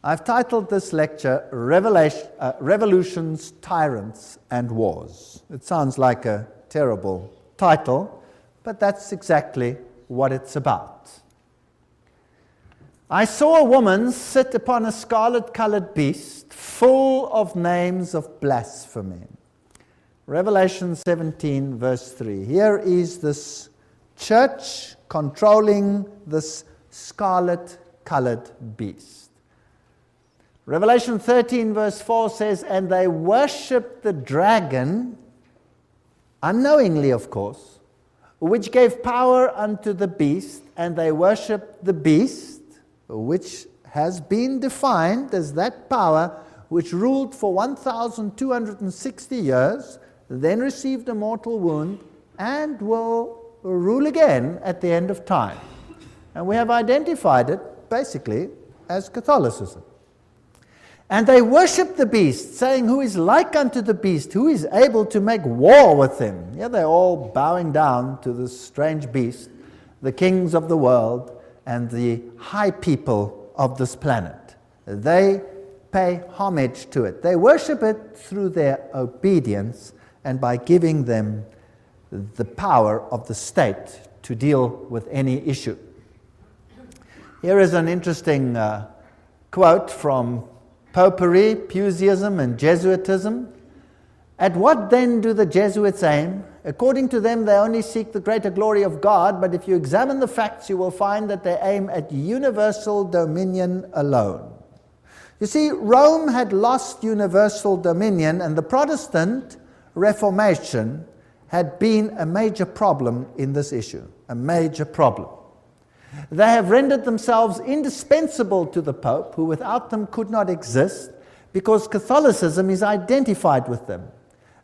I've titled this lecture Revolutions, Tyrants and Wars. It sounds like a terrible title, but that's exactly what it's about. I saw a woman sit upon a scarlet-colored beast full of names of blasphemy. Revelation 17, verse 3. Here is this church controlling this scarlet-colored beast. Revelation 13, verse 4 says, and they worshipped the dragon, unknowingly, of course, which gave power unto the beast, and they worshipped the beast, which has been defined as that power which ruled for 1,260 years, then received a mortal wound, and will rule again at the end of time. And we have identified it, basically, as Catholicism. And they worshipped the beast, saying, who is like unto the beast, who is able to make war with him? Yeah, they're all bowing down to this strange beast, the kings of the world and the high people of this planet. They pay homage to it. They worship it through their obedience and by giving them the power of the state to deal with any issue. Here is an interesting quote from Popery, Puseyism, and Jesuitism. At what then do the Jesuits aim? According to them, they only seek the greater glory of God, but if you examine the facts, you will find that they aim at universal dominion alone. You see, Rome had lost universal dominion, and the Protestant Reformation had been a major problem in this issue, a major problem. They have rendered themselves indispensable to the Pope, who without them could not exist, because Catholicism is identified with them.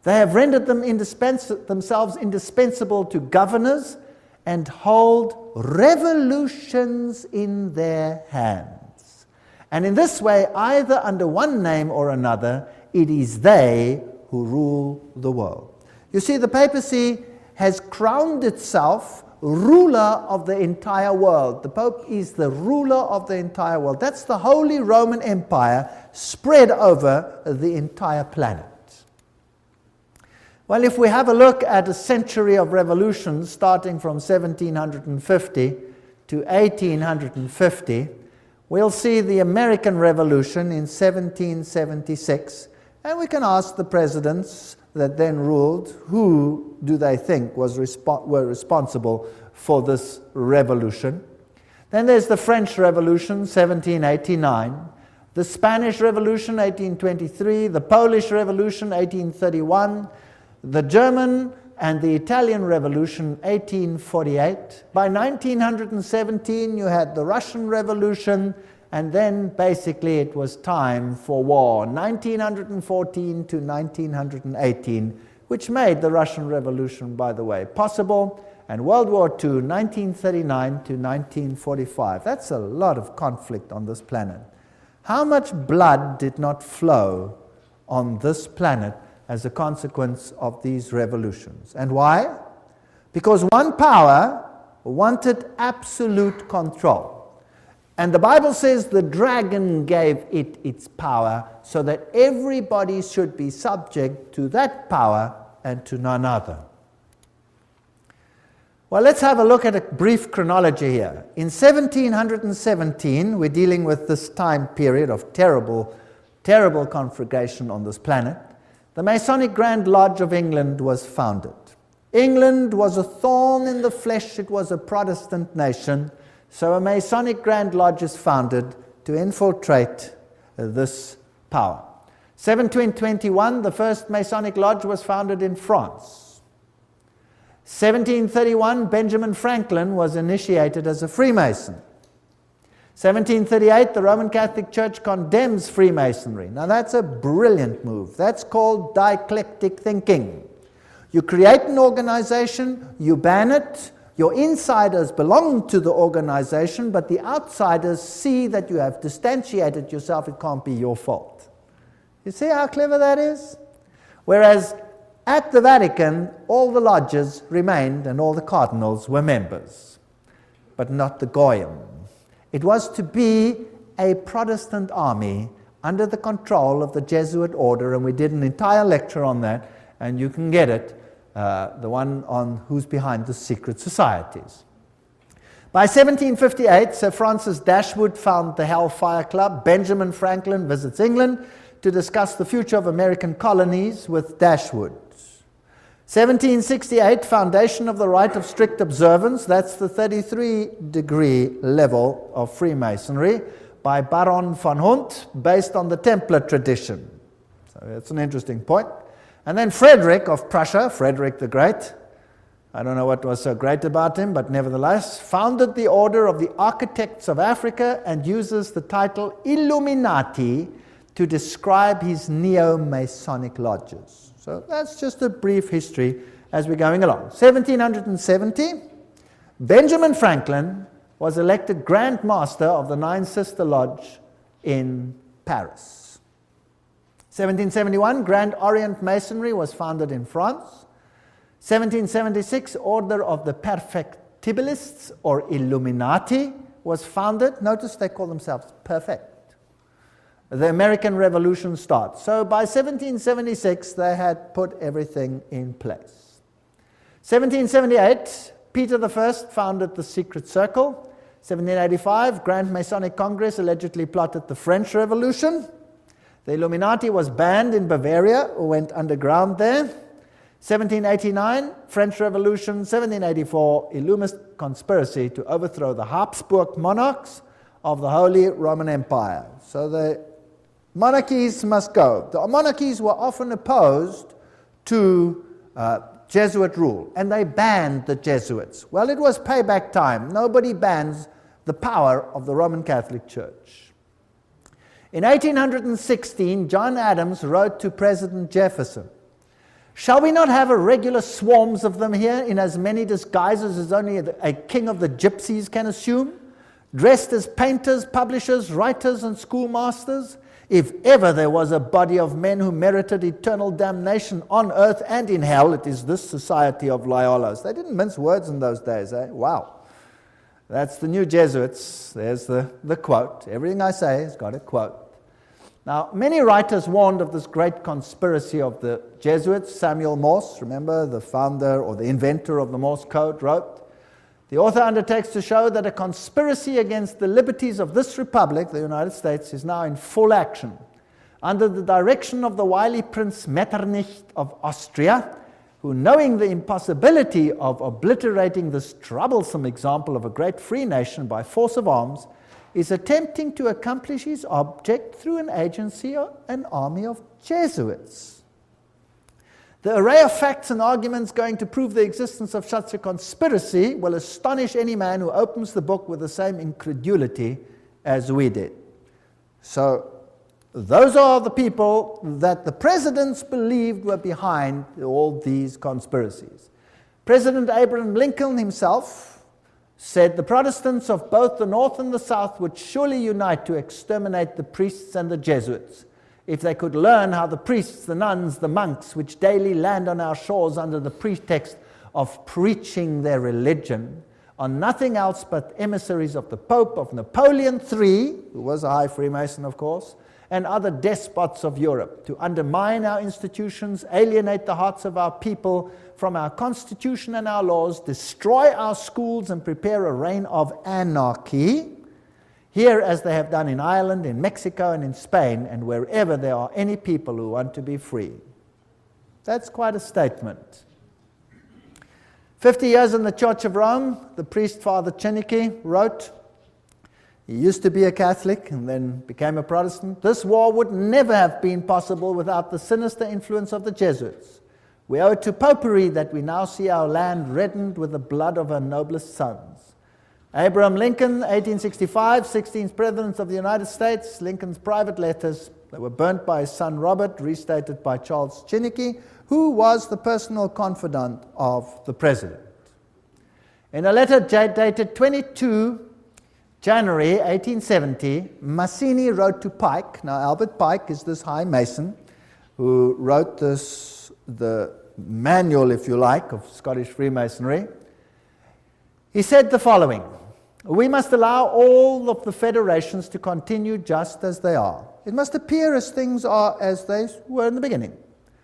They have rendered them themselves indispensable to governors and hold revolutions in their hands. And in this way, either under one name or another, it is they who rule the world. You see, the papacy has crowned itself ruler of the entire world. The Pope is the ruler of the entire world. That's the Holy Roman Empire spread over the entire planet. Well, if we have a look at a century of revolutions starting from 1750 to 1850, we'll see the American Revolution in 1776, and we can ask the presidents that then ruled, who do they think were responsible for this revolution? Then there's the French Revolution, 1789, the Spanish Revolution, 1823, the Polish Revolution, 1831, the German and the Italian Revolution, 1848. By 1917, you had the Russian Revolution, and then basically it was time for war, 1914 to 1918, which made the Russian Revolution, by the way, possible, and World War II, 1939 to 1945. That's a lot of conflict on this planet. How much blood did not flow on this planet as a consequence of these revolutions? And why? Because one power wanted absolute control. And the Bible says the dragon gave it its power so that everybody should be subject to that power and to none other. Well, let's have a look at a brief chronology here. In 1717, we're dealing with this time period of terrible, terrible conflagration on this planet. The Masonic Grand Lodge of England was founded. England was a thorn in the flesh. It was a Protestant nation. So a Masonic Grand Lodge is founded to infiltrate this power. 1721, the first Masonic Lodge was founded in France. 1731, Benjamin Franklin was initiated as a Freemason. 1738, the Roman Catholic Church condemns Freemasonry. Now that's a brilliant move. That's called dialectic thinking. You create an organization, you ban it, your insiders belong to the organization, but the outsiders see that you have distantiated yourself. It can't be your fault. You see how clever that is? Whereas at the Vatican, all the lodges remained and all the cardinals were members, but not the Goyim. It was to be a Protestant army under the control of the Jesuit order, and we did an entire lecture on that, and you can get it, the one on who's behind the secret societies. By 1758, Sir Francis Dashwood founded the Hellfire Club. Benjamin Franklin visits England to discuss the future of American colonies with Dashwood. 1768, foundation of the rite of strict observance. That's the 33-degree level of Freemasonry by Baron von Hunt, based on the Templar tradition. So that's an interesting point. And then Frederick of Prussia, Frederick the Great, I don't know what was so great about him, but nevertheless, founded the Order of the Architects of Africa and uses the title Illuminati to describe his neo-Masonic lodges. So that's just a brief history as we're going along. 1770, Benjamin Franklin was elected Grand Master of the Nine Sister Lodge in Paris. 1771, Grand Orient Masonry was founded in France. 1776, Order of the Perfectibilists, or Illuminati, was founded. Notice they call themselves perfect. The American Revolution starts. So by 1776, they had put everything in place. 1778, Peter I founded the Secret Circle. 1785, Grand Masonic Congress allegedly plotted the French Revolution. The Illuminati was banned in Bavaria, or went underground there. 1789, French Revolution. 1784, Illuminist conspiracy to overthrow the Habsburg monarchs of the Holy Roman Empire. So the monarchies must go. The monarchies were often opposed to Jesuit rule, and they banned the Jesuits. Well, it was payback time. Nobody bans the power of the Roman Catholic Church. In 1816, John Adams wrote to President Jefferson, "Shall we not have a regular swarms of them here in as many disguises as only a king of the gypsies can assume, dressed as painters, publishers, writers, and schoolmasters? If ever there was a body of men who merited eternal damnation on earth and in hell, it is this society of Loyolas." They didn't mince words in those days, eh? Wow. That's the new Jesuits. There's the quote. Everything I say has got a quote. Now, many writers warned of this great conspiracy of the Jesuits. Samuel Morse, remember, the founder or the inventor of the Morse code, wrote, "The author undertakes to show that a conspiracy against the liberties of this republic, the United States, is now in full action. Under the direction of the wily Prince Metternich of Austria, who, knowing the impossibility of obliterating this troublesome example of a great free nation by force of arms, is attempting to accomplish his object through an agency or an army of Jesuits. The array of facts and arguments going to prove the existence of such a conspiracy will astonish any man who opens the book with the same incredulity as we did." So those are the people that the presidents believed were behind all these conspiracies. President Abraham Lincoln himself said the Protestants of both the North and the South would surely unite to exterminate the priests and the Jesuits, if they could learn how the priests, the nuns, the monks, which daily land on our shores under the pretext of preaching their religion, are nothing else but emissaries of the Pope, of Napoleon III, who was a high Freemason, of course, and other despots of Europe, to undermine our institutions, alienate the hearts of our people from our constitution and our laws, destroy our schools, and prepare a reign of anarchy, here as they have done in Ireland, in Mexico, and in Spain, and wherever there are any people who want to be free." That's quite a statement. 50 years in the Church of Rome, the priest Father Chiniki wrote, he used to be a Catholic and then became a Protestant, "This war would never have been possible without the sinister influence of the Jesuits. We owe it to popery that we now see our land reddened with the blood of her noblest sons." Abraham Lincoln, 1865, 16th President of the United States. Lincoln's private letters that were burnt by his son Robert, restated by Charles Chiniki, who was the personal confidant of the President. In a letter dated 22 January 1870, Mazzini wrote to Pike. Now, Albert Pike is this high Mason who wrote the manual, if you like, of Scottish Freemasonry. He said the following: we must allow all of the federations to continue just as they are. It must appear as things are as they were in the beginning,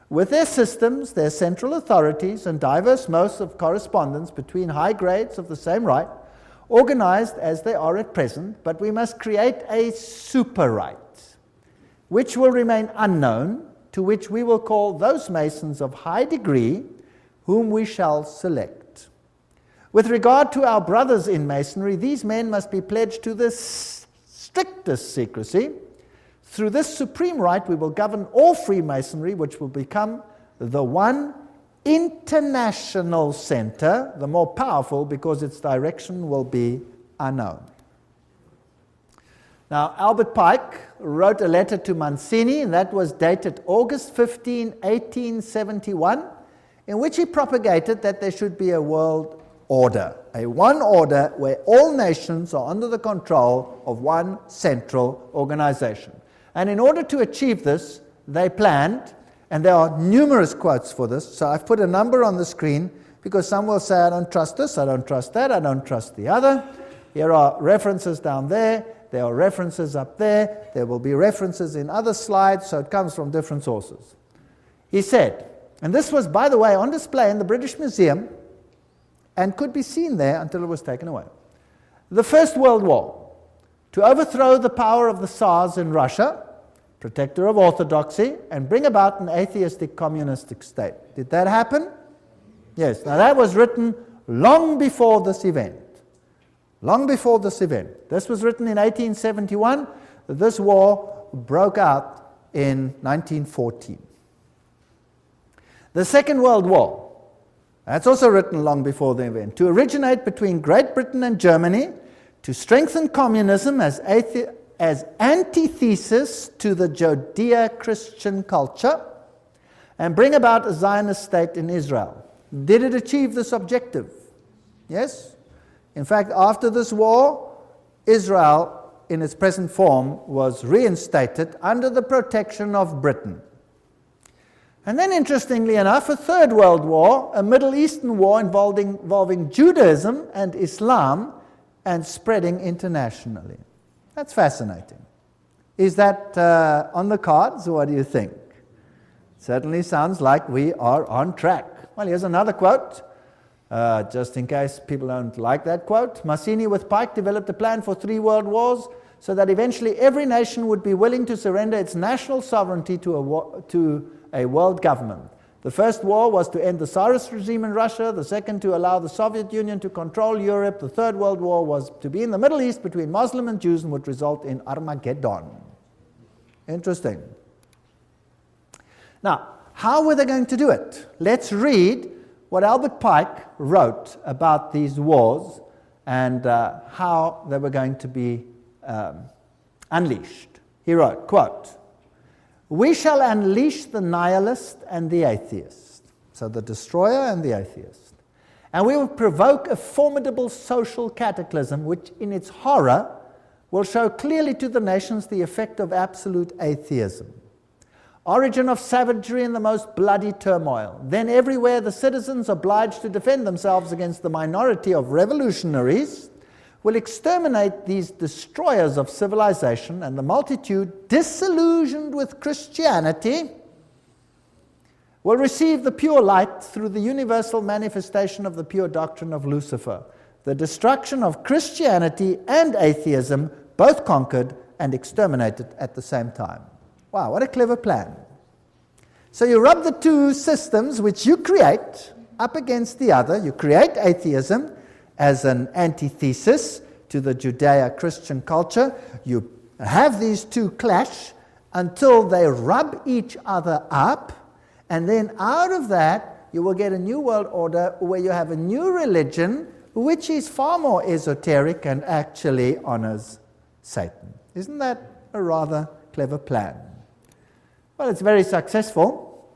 with their systems, their central authorities, and diverse modes of correspondence between high grades of the same right, organized as they are at present, but we must create a super right, which will remain unknown, to which we will call those Masons of high degree, whom we shall select. With regard to our brothers in Masonry, these men must be pledged to the strictest secrecy. Through this supreme right, we will govern all Freemasonry, which will become the one international center, the more powerful because its direction will be unknown. Now, Albert Pike wrote a letter to Mancini, and that was dated August 15, 1871, in which he propagated that there should be a world order, a one order where all nations are under the control of one central organization. And in order to achieve this, they planned, and there are numerous quotes for this, so I've put a number on the screen because some will say, I don't trust this, I don't trust that, I don't trust the other. Here are references down there, there are references up there, there will be references in other slides, so it comes from different sources. He said, and this was, by the way, on display in the British Museum and could be seen there until it was taken away. The First World War, to overthrow the power of the Tsars in Russia, protector of orthodoxy, and bring about an atheistic communistic state. Did that happen? Yes. Now that was written long before this event. Long before this event. This was written in 1871. This war broke out in 1914. The Second World War, that's also written long before the event, to originate between Great Britain and Germany, to strengthen communism as antithesis to the Judeo-Christian culture, and bring about a Zionist state in Israel. Did it achieve this objective? Yes. In fact, after this war, Israel, in its present form, was reinstated under the protection of Britain. And then, interestingly enough, a Third World War, a Middle Eastern war involving Judaism and Islam and spreading internationally. That's fascinating. Is that on the cards, or what do you think? Certainly sounds like we are on track. Well, here's another quote, just in case people don't like that quote. Mazzini with Pike developed a plan for 3 world wars so that eventually every nation would be willing to surrender its national sovereignty to a world government. The first war was to end the Tsarist regime in Russia, the second to allow the Soviet Union to control Europe, the Third World War was to be in the Middle East between Muslim and Jews and would result in Armageddon. Interesting. Now, how were they going to do it? Let's read what Albert Pike wrote about these wars and how they were going to be unleashed. He wrote, quote, "We shall unleash the nihilist and the atheist," so the destroyer and the atheist, "and we will provoke a formidable social cataclysm which in its horror will show clearly to the nations the effect of absolute atheism. Origin of savagery and the most bloody turmoil. Then everywhere the citizens obliged to defend themselves against the minority of revolutionaries will exterminate these destroyers of civilization, and the multitude, disillusioned with Christianity, will receive the pure light through the universal manifestation of the pure doctrine of Lucifer. The destruction of Christianity and atheism, both conquered and exterminated at the same time." Wow, what a clever plan. So you rub the two systems which you create up against the other. You create atheism as an antithesis to the Judeo-Christian culture. You have these two clash until they rub each other up, and then out of that you will get a new world order where you have a new religion which is far more esoteric and actually honors Satan. Isn't that a rather clever plan? Well, it's very successful.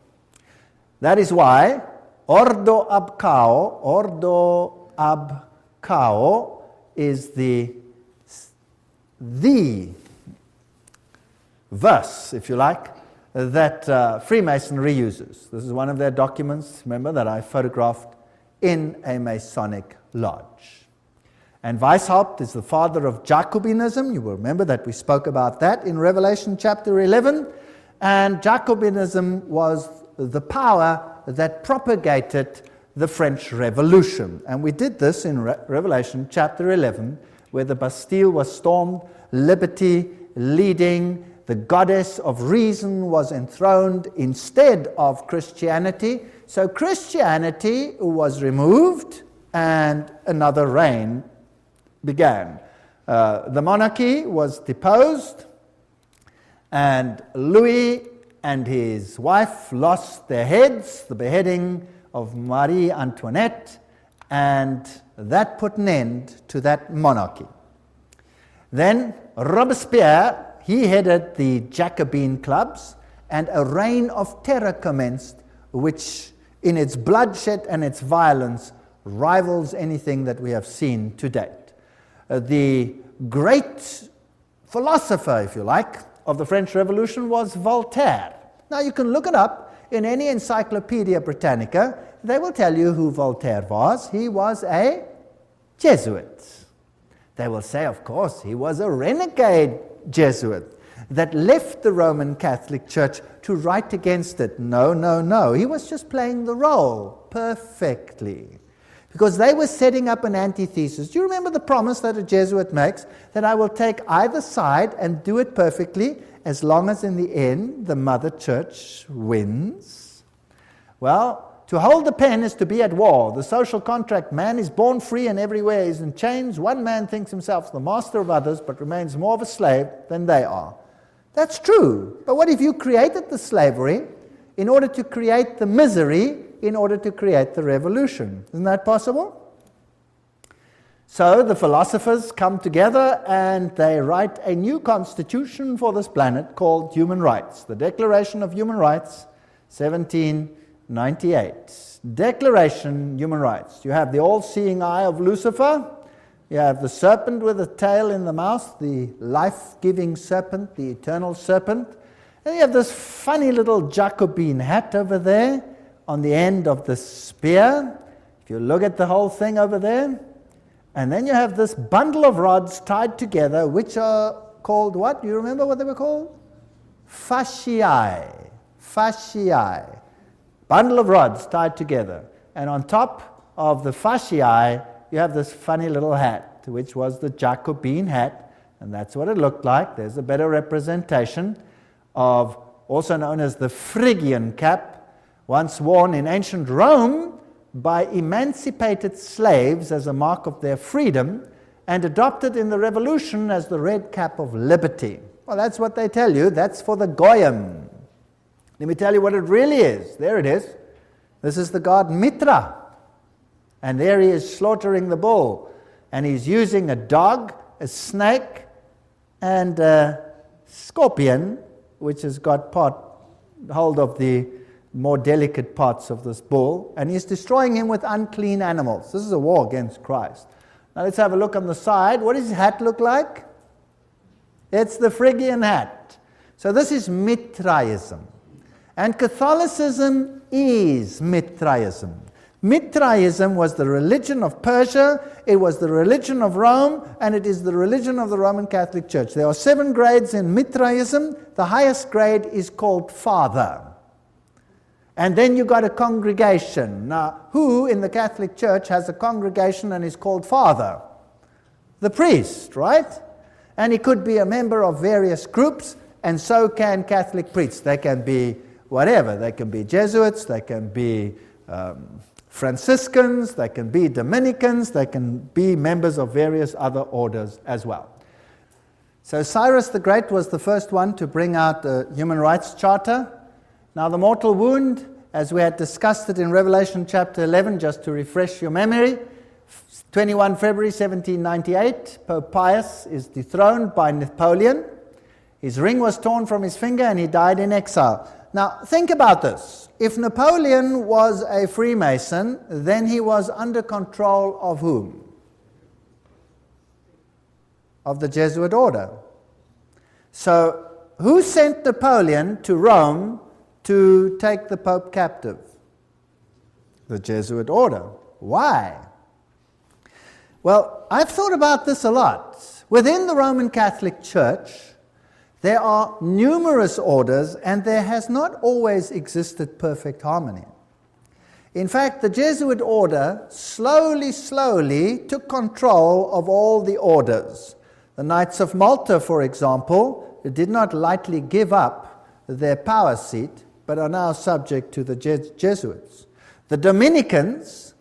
That is why Ordo ab Cao is the verse, if you like, that Freemasonry uses. This is one of their documents, remember, that I photographed in a Masonic lodge. And Weishaupt is the father of Jacobinism. You will remember that we spoke about that in Revelation chapter 11. And Jacobinism was the power that propagated the French Revolution. And we did this in Revelation chapter 11, where the Bastille was stormed, liberty leading, the goddess of reason was enthroned instead of Christianity. So Christianity was removed and another reign began. The monarchy was deposed, and Louis and his wife lost their heads, the beheading of Marie Antoinette, and that put an end to that monarchy. Then Robespierre, he headed the Jacobin clubs, and a reign of terror commenced, which in its bloodshed and its violence rivals anything that we have seen to date. The great philosopher, if you like, of the French Revolution was Voltaire. Now you can look it up in any Encyclopedia Britannica. They will tell you who Voltaire was. He was a Jesuit. They will say, of course, he was a renegade Jesuit that left the Roman Catholic Church to write against it. No, no, no. He was just playing the role perfectly. Because they were setting up an antithesis. Do you remember the promise that a Jesuit makes? That I will take either side and do it perfectly, as long as in the end the Mother Church wins. Well, to hold the pen is to be at war. The social contract, man is born free and everywhere is in chains. One man thinks himself the master of others, but remains more of a slave than they are. That's true. But what if you created the slavery in order to create the misery, in order to create the revolution? Isn't that possible? So the philosophers come together and they write a new constitution for this planet called Human Rights. The Declaration of Human Rights, 1798. Declaration, Human Rights. You have the all-seeing eye of Lucifer. You have the serpent with a tail in the mouth, the life-giving serpent, the eternal serpent. And you have this funny little Jacobin hat over there on the end of the spear. If you look at the whole thing over there. And then you have this bundle of rods tied together, which are called what? Do you remember what they were called? Fasciae. Fasciae. Bundle of rods tied together. And on top of the fasciae, you have this funny little hat, which was the Jacobin hat. And that's what it looked like. There's a better representation of, also known as the Phrygian cap, once worn in ancient Rome by emancipated slaves as a mark of their freedom, and adopted in the Revolution as the red cap of liberty. Well, that's what they tell you. That's for the Goyim. Let me tell you what it really is. There it is. This is the god Mitra. And there he is slaughtering the bull. And he's using a dog, a snake, and a scorpion, which has got hold of the more delicate parts of this bull, and he's destroying him with unclean animals. This is a war against Christ. Now let's have a look on the side. What does his hat look like? It's the Phrygian hat. So this is Mithraism. And Catholicism is Mithraism. Mithraism was the religion of Persia, it was the religion of Rome, and it is the religion of the Roman Catholic Church. There are 7 grades in Mithraism. The highest grade is called Father. And then you got a congregation. Now, who in the Catholic Church has a congregation and is called Father? The priest, right? And he could be a member of various groups, and so can Catholic priests. They can be whatever. They can be Jesuits, they can be Franciscans, they can be Dominicans, they can be members of various other orders as well. So Cyrus the Great was the first one to bring out the Human Rights Charter. Now the mortal wound, as we had discussed it in Revelation chapter 11, just to refresh your memory, 21 February 1798, Pope Pius is dethroned by Napoleon. His ring was torn from his finger and he died in exile. Now think about this. If Napoleon was a Freemason, then he was under control of whom? Of the Jesuit order. So who sent Napoleon to Rome to take the Pope captive? The Jesuit order. Why? Well, I've thought about this a lot. Within the Roman Catholic Church, there are numerous orders, and there has not always existed perfect harmony. In fact, the Jesuit order slowly took control of all the orders. The Knights of Malta, for example, did not lightly give up their power seat, but are now subject to the Jesuits. The Dominicans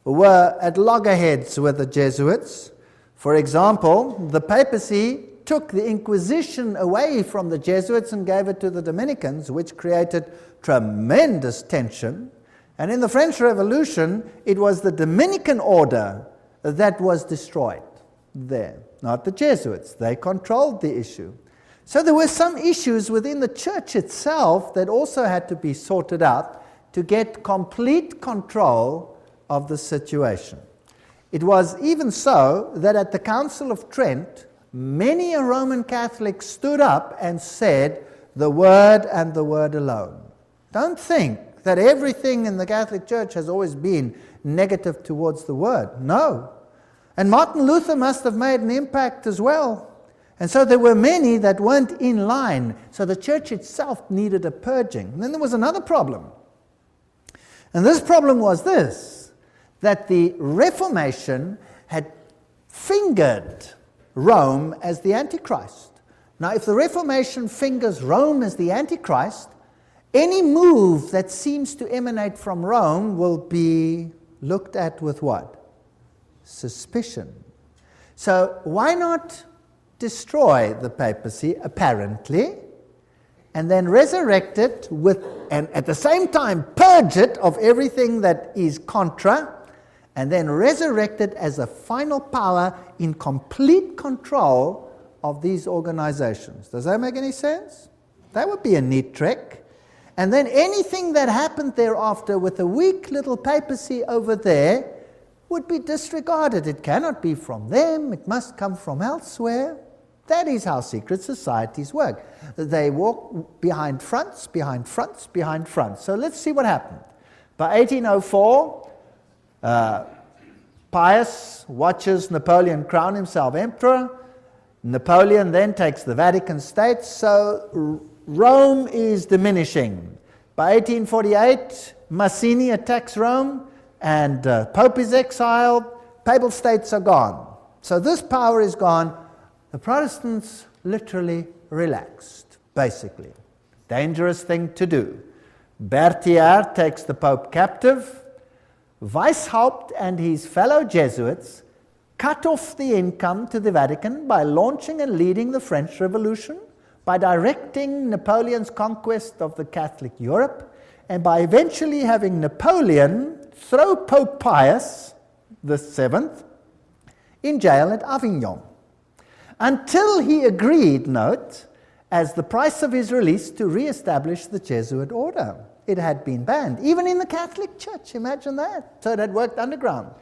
were at loggerheads with the Jesuits. For example, the papacy took the Inquisition away from the Jesuits and gave it to the Dominicans, which created tremendous tension. And in the French Revolution, it was the Dominican order that was destroyed there, not the Jesuits. They controlled the issue. So there were some issues within the church itself that also had to be sorted out to get complete control of the situation. It was even so that at the Council of Trent, many a Roman Catholic stood up and said, the Word and the Word alone. Don't think that everything in the Catholic Church has always been negative towards the Word. No. And Martin Luther must have made an impact as well. And so there were many that weren't in line. So the church itself needed a purging. And then there was another problem. And this problem was this, that the Reformation had fingered Rome as the Antichrist. Now, if the Reformation fingers Rome as the Antichrist, any move that seems to emanate from Rome will be looked at with what? Suspicion. So why not destroy the papacy, apparently, and then resurrect it and at the same time purge it of everything that is contra, and then resurrect it as a final power in complete control of these organizations. Does that make any sense? That would be a neat trick. And then anything that happened thereafter with a weak little papacy over there would be disregarded. It cannot be from them. It must come from elsewhere. That is how secret societies work. They walk behind fronts, behind fronts, behind fronts. So let's see what happened. By 1804, Pius watches Napoleon crown himself emperor. Napoleon then takes the Vatican State. So Rome is diminishing. By 1848, Mazzini attacks Rome, and Pope is exiled. Papal states are gone. So this power is gone. The Protestants literally relaxed, basically. Dangerous thing to do. Berthier takes the Pope captive. Weishaupt and his fellow Jesuits cut off the income to the Vatican by launching and leading the French Revolution, by directing Napoleon's conquest of the Catholic Europe, and by eventually having Napoleon throw Pope Pius VII in jail at Avignon, until he agreed, note, as the price of his release, to re-establish the Jesuit order. It had been banned, even in the Catholic Church, imagine that. So it had worked underground.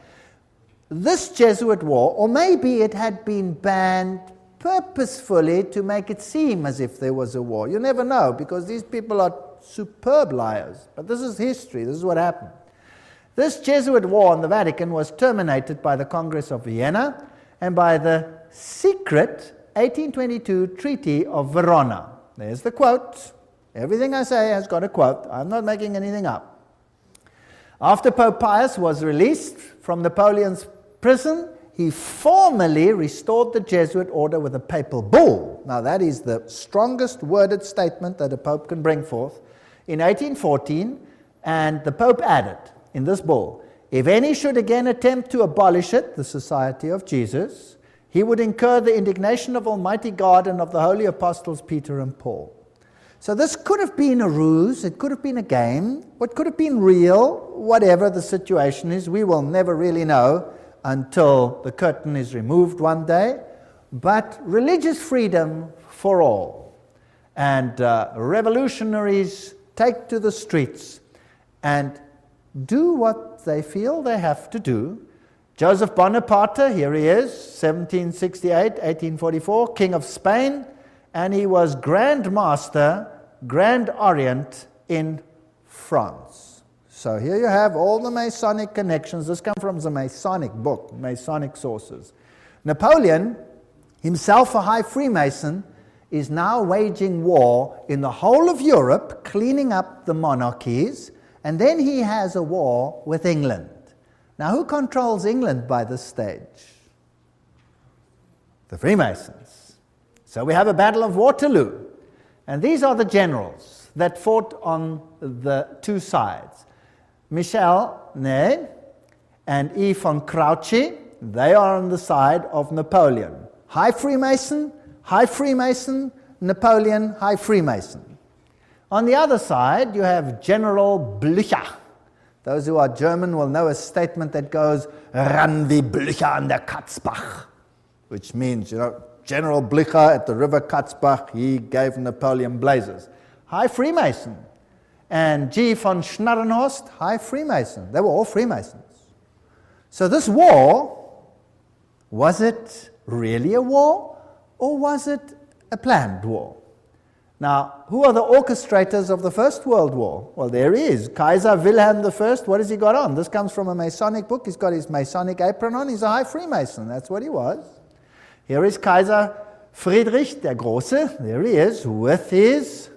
This Jesuit war, or maybe it had been banned purposefully to make it seem as if there was a war. You never know, because these people are superb liars. But this is history. This is what happened. This Jesuit war on the Vatican was terminated by the Congress of Vienna and by the secret 1822 Treaty of Verona. There's the quote. Everything I say has got a quote. I'm not making anything up. After Pope Pius was released from Napoleon's prison, he formally restored the Jesuit order with a papal bull. Now that is the strongest worded statement that a pope can bring forth. In 1814, and the Pope added in this bull, if any should again attempt to abolish it, the Society of Jesus, he would incur the indignation of Almighty God and of the holy apostles Peter and Paul. So this could have been a ruse, it could have been a game, what could have been real, whatever the situation is, we will never really know until the curtain is removed one day. But religious freedom for all. And revolutionaries take to the streets and do what they feel they have to do. Joseph Bonaparte, here he is, 1768, 1844, King of Spain, and he was Grand Master, Grand Orient in France. So here you have all the Masonic connections. This comes from the Masonic book, Masonic sources. Napoleon, himself a high Freemason, is now waging war in the whole of Europe, cleaning up the monarchies, and then he has a war with England. Now, who controls England by this stage? The Freemasons. So we have a Battle of Waterloo, and these are the generals that fought on the two sides. Michel Ney and E. von Grouchy, they are on the side of Napoleon. High Freemason, Napoleon, High Freemason. On the other side, you have General Blücher. Those who are German will know a statement that goes, "Ran wie Blücher an der Katzbach," which means, General Blücher at the river Katzbach, he gave Napoleon blazes. High Freemason. And G. von Schnarrenhorst, High Freemason. They were all Freemasons. So this war, was it really a war, or was it a planned war? Now, who are the orchestrators of the First World War? Well, there he is, Kaiser Wilhelm I. What has he got on? This comes from a Masonic book. He's got his Masonic apron on. He's a high Freemason. That's what he was. Here is Kaiser Friedrich der Große. There he is, with his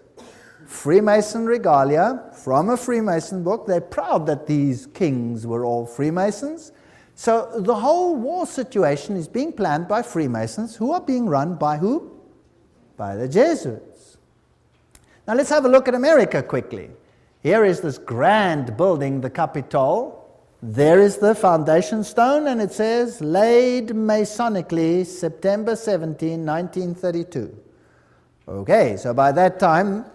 Freemason regalia from a Freemason book. They're proud that these kings were all Freemasons. So the whole war situation is being planned by Freemasons, who are being run by who? By the Jesuits. Now let's have a look at America quickly. Here is this grand building, the Capitol. There is the foundation stone, and it says, laid Masonically, September 17, 1932. Okay, so by that time,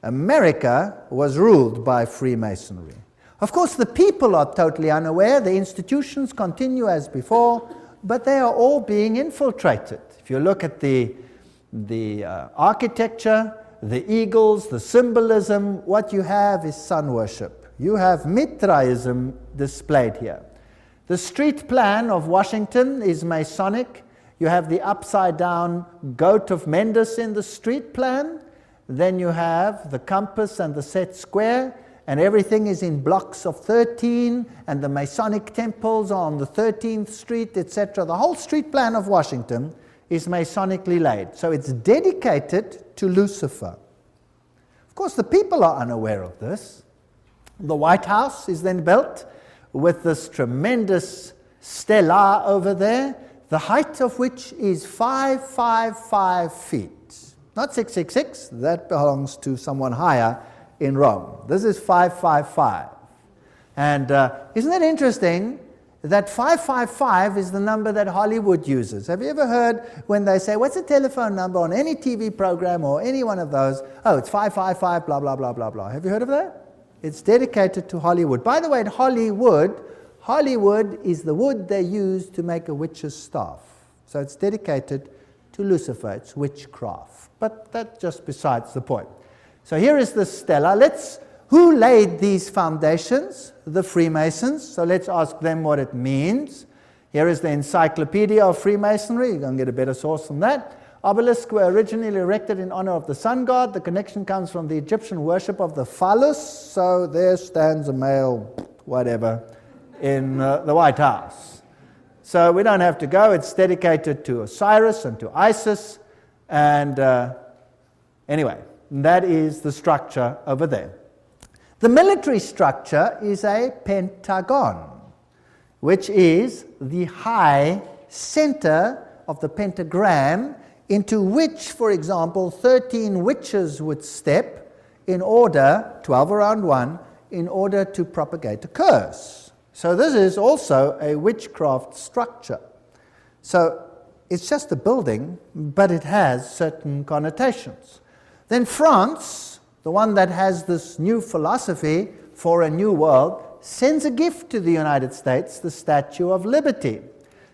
America was ruled by Freemasonry. Of course, the people are totally unaware. The institutions continue as before, but they are all being infiltrated. If you look at the architecture, the eagles, the symbolism, what you have is sun worship. You have Mithraism displayed here. The street plan of Washington is Masonic. You have the upside-down goat of Mendes in the street plan. Then you have the compass and the set square, and everything is in blocks of 13, and the Masonic temples are on the 13th Street, etc. The whole street plan of Washington is Masonically laid. So it's dedicated to Lucifer. Of course, the people are unaware of this. The White House is then built with this tremendous stela over there, the height of which is 555 feet. Not 666, that belongs to someone higher in Rome. This is 555. And isn't it interesting that 555 is the number that Hollywood uses? Have you ever heard when they say, what's the telephone number on any TV program or any one of those? Oh, it's 555, blah, blah, blah, blah, blah. Have you heard of that? It's dedicated to Hollywood. By the way, in Hollywood is the wood they use to make a witch's staff. So it's dedicated to Lucifer. It's witchcraft. But that's just besides the point. So here is the stela. Who laid these foundations? The Freemasons. So let's ask them what it means. Here is the Encyclopedia of Freemasonry. You're going to get a better source than that. Obelisks were originally erected in honor of the sun god. The connection comes from the Egyptian worship of the phallus. So there stands a male, whatever, in the White House. So we don't have to go. It's dedicated to Osiris and to Isis. And anyway, that is the structure over there. The military structure is a pentagon, which is the high center of the pentagram, into which, for example, 13 witches would step in order, 12 around one, in order to propagate a curse. So this is also a witchcraft structure. So it's just a building, but it has certain connotations. Then France, the one that has this new philosophy for a new world, sends a gift to the United States, the Statue of Liberty.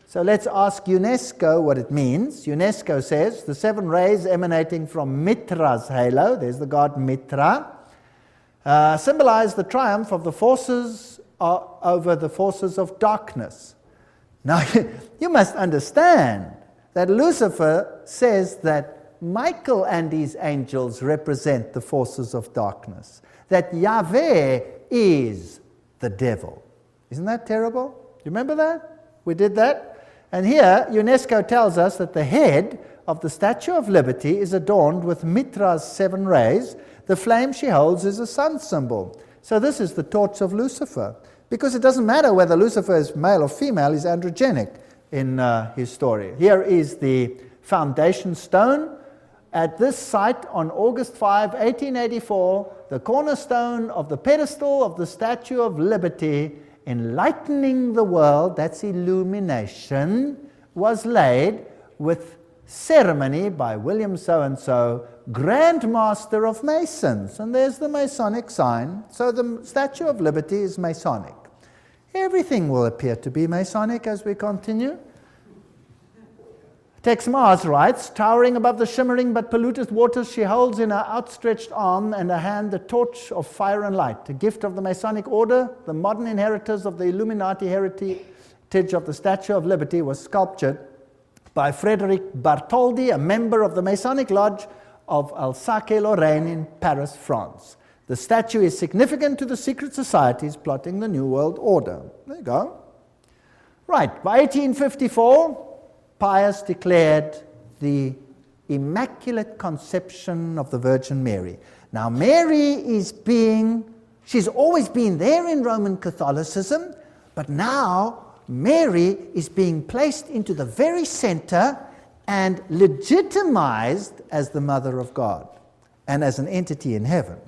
So let's ask UNESCO what it means. UNESCO says the 7 rays emanating from Mitra's halo, there's the god Mitra, symbolize the triumph of the forces over the forces of darkness. Now, you must understand that Lucifer says that Michael and his angels represent the forces of darkness, that Yahweh is the devil. Isn't that terrible? You remember that? We did that. And here, UNESCO tells us that the head of the Statue of Liberty is adorned with Mitra's 7 rays. The flame she holds is a sun symbol. So this is the torch of Lucifer. Because it doesn't matter whether Lucifer is male or female, he's androgenic in his story. Here is the foundation stone. At this site on August 5, 1884, the cornerstone of the pedestal of the Statue of Liberty, enlightening the world, that's illumination, was laid with ceremony by William so-and-so, Grand Master of Masons. And there's the Masonic sign. So the Statue of Liberty is Masonic. Everything will appear to be Masonic as we continue. Tex Mars writes, towering above the shimmering but polluted waters, she holds in her outstretched arm and her hand the torch of fire and light, a gift of the Masonic order. The modern inheritors of the Illuminati heritage of the Statue of Liberty was sculptured by Frederic Bartholdi, a member of the Masonic Lodge of Alsace-Lorraine in Paris, France. The statue is significant to the secret societies plotting the New World Order. There you go. Right, by 1854, Pius declared the Immaculate Conception of the Virgin Mary. Now, Mary she's always been there in Roman Catholicism, but now Mary is being placed into the very center and legitimized as the Mother of God and as an entity in heaven.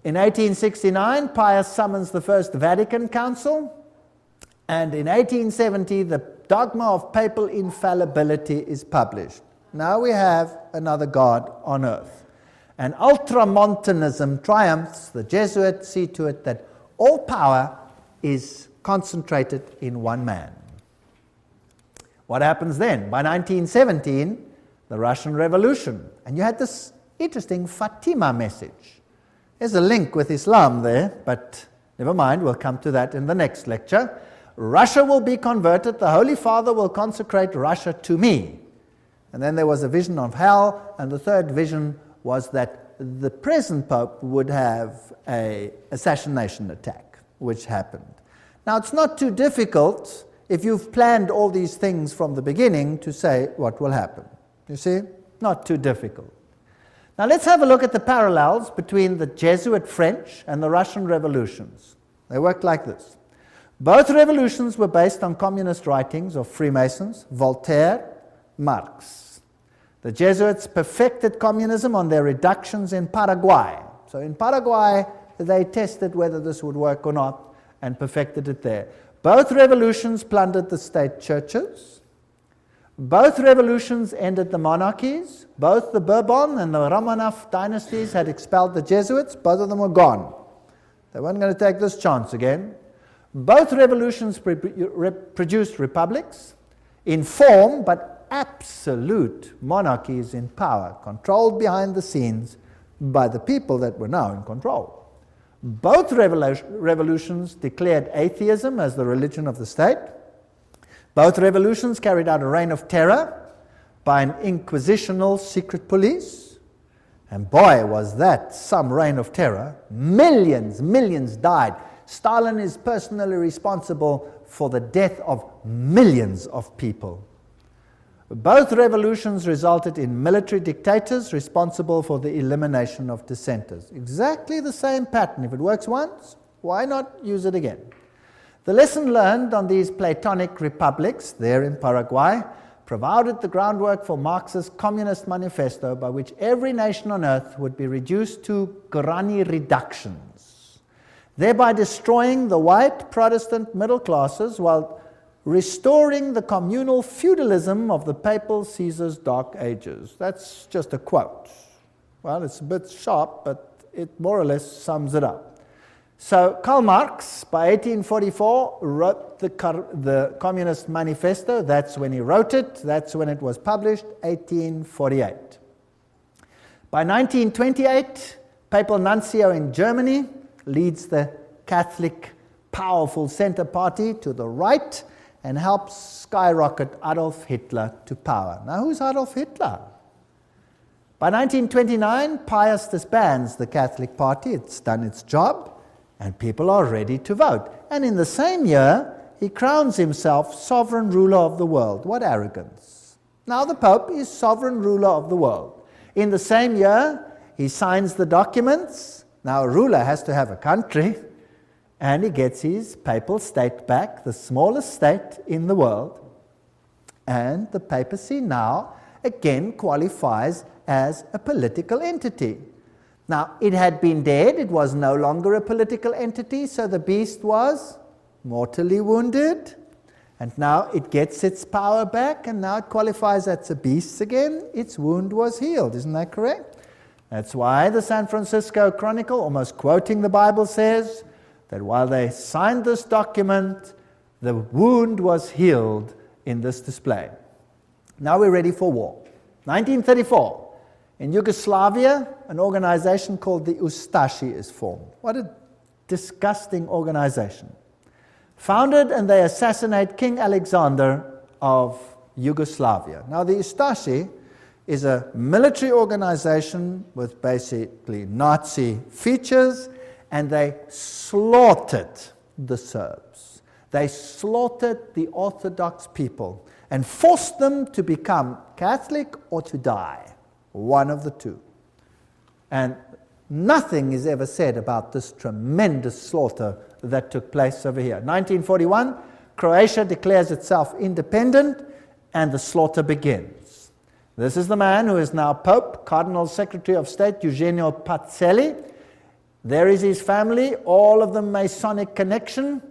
In 1869, Pius summons the First Vatican Council, and in 1870, the dogma of papal infallibility is published. Now we have another God on earth. And ultramontanism triumphs. The Jesuits see to it that all power is concentrated in one man. What happens then? By 1917, the Russian Revolution. And you had this interesting Fatima message. There's a link with Islam there, but never mind, we'll come to that in the next lecture. Russia will be converted, the Holy Father will consecrate Russia to me. And then there was a vision of hell, and the third vision was that the present Pope would have an assassination attack, which happened. Now, it's not too difficult, if you've planned all these things from the beginning, to say what will happen. You see? Not too difficult. Now, let's have a look at the parallels between the Jesuit French and the Russian revolutions. They worked like this. Both revolutions were based on communist writings of Freemasons, Voltaire, Marx. The Jesuits perfected communism on their reductions in Paraguay. So in Paraguay, they tested whether this would work or not and perfected it there. Both revolutions plundered the state churches. Both revolutions ended the monarchies. Both the Bourbon and the Romanov dynasties had expelled the Jesuits. Both of them were gone. They weren't going to take this chance again. Both revolutions produced republics in form, but absolute monarchies in power, controlled behind the scenes by the people that were now in control. Both revolutions declared atheism as the religion of the state. Both revolutions carried out a reign of terror by an inquisitional secret police. And boy, was that some reign of terror. Millions died. Stalin is personally responsible for the death of millions of people. Both revolutions resulted in military dictators responsible for the elimination of dissenters. Exactly the same pattern. If it works once, why not use it again? The lesson learned on these Platonic republics there in Paraguay provided the groundwork for Marx's Communist Manifesto, by which every nation on earth would be reduced to granny reductions, thereby destroying the white Protestant middle classes while restoring the communal feudalism of the papal Caesar's Dark Ages. That's just a quote. Well, it's a bit sharp, but it more or less sums it up. So Karl Marx, by 1844, wrote the Communist Manifesto. That's when he wrote it. That's when it was published, 1848. By 1928, Papal Nuncio in Germany leads the Catholic powerful center party to the right and helps skyrocket Adolf Hitler to power. Now, who's Adolf Hitler? By 1929, Pius disbands the Catholic Party. It's done its job, and people are ready to vote. And in the same year, he crowns himself sovereign ruler of the world. What arrogance. Now the Pope is sovereign ruler of the world. In the same year, he signs the documents. Now a ruler has to have a country, and he gets his papal state back, the smallest state in the world. And the papacy now again qualifies as a political entity. Now, it had been dead, it was no longer a political entity, so the beast was mortally wounded, and now it gets its power back, and now it qualifies as a beast again. Its wound was healed, isn't that correct? That's why the San Francisco Chronicle, almost quoting the Bible, says that while they signed this document, the wound was healed in this display. Now we're ready for war. 1934. In Yugoslavia, an organization called the Ustashi is formed. What a disgusting organization. Founded, and they assassinate King Alexander of Yugoslavia. Now the Ustashi is a military organization with basically Nazi features, and they slaughtered the Serbs. They slaughtered the Orthodox people and forced them to become Catholic or to die. One of the two. And nothing is ever said about this tremendous slaughter that took place over here. 1941, Croatia declares itself independent, and the slaughter begins. This is the man who is now Pope, Cardinal Secretary of State, Eugenio Pacelli. There is his family, all of them Masonic connection,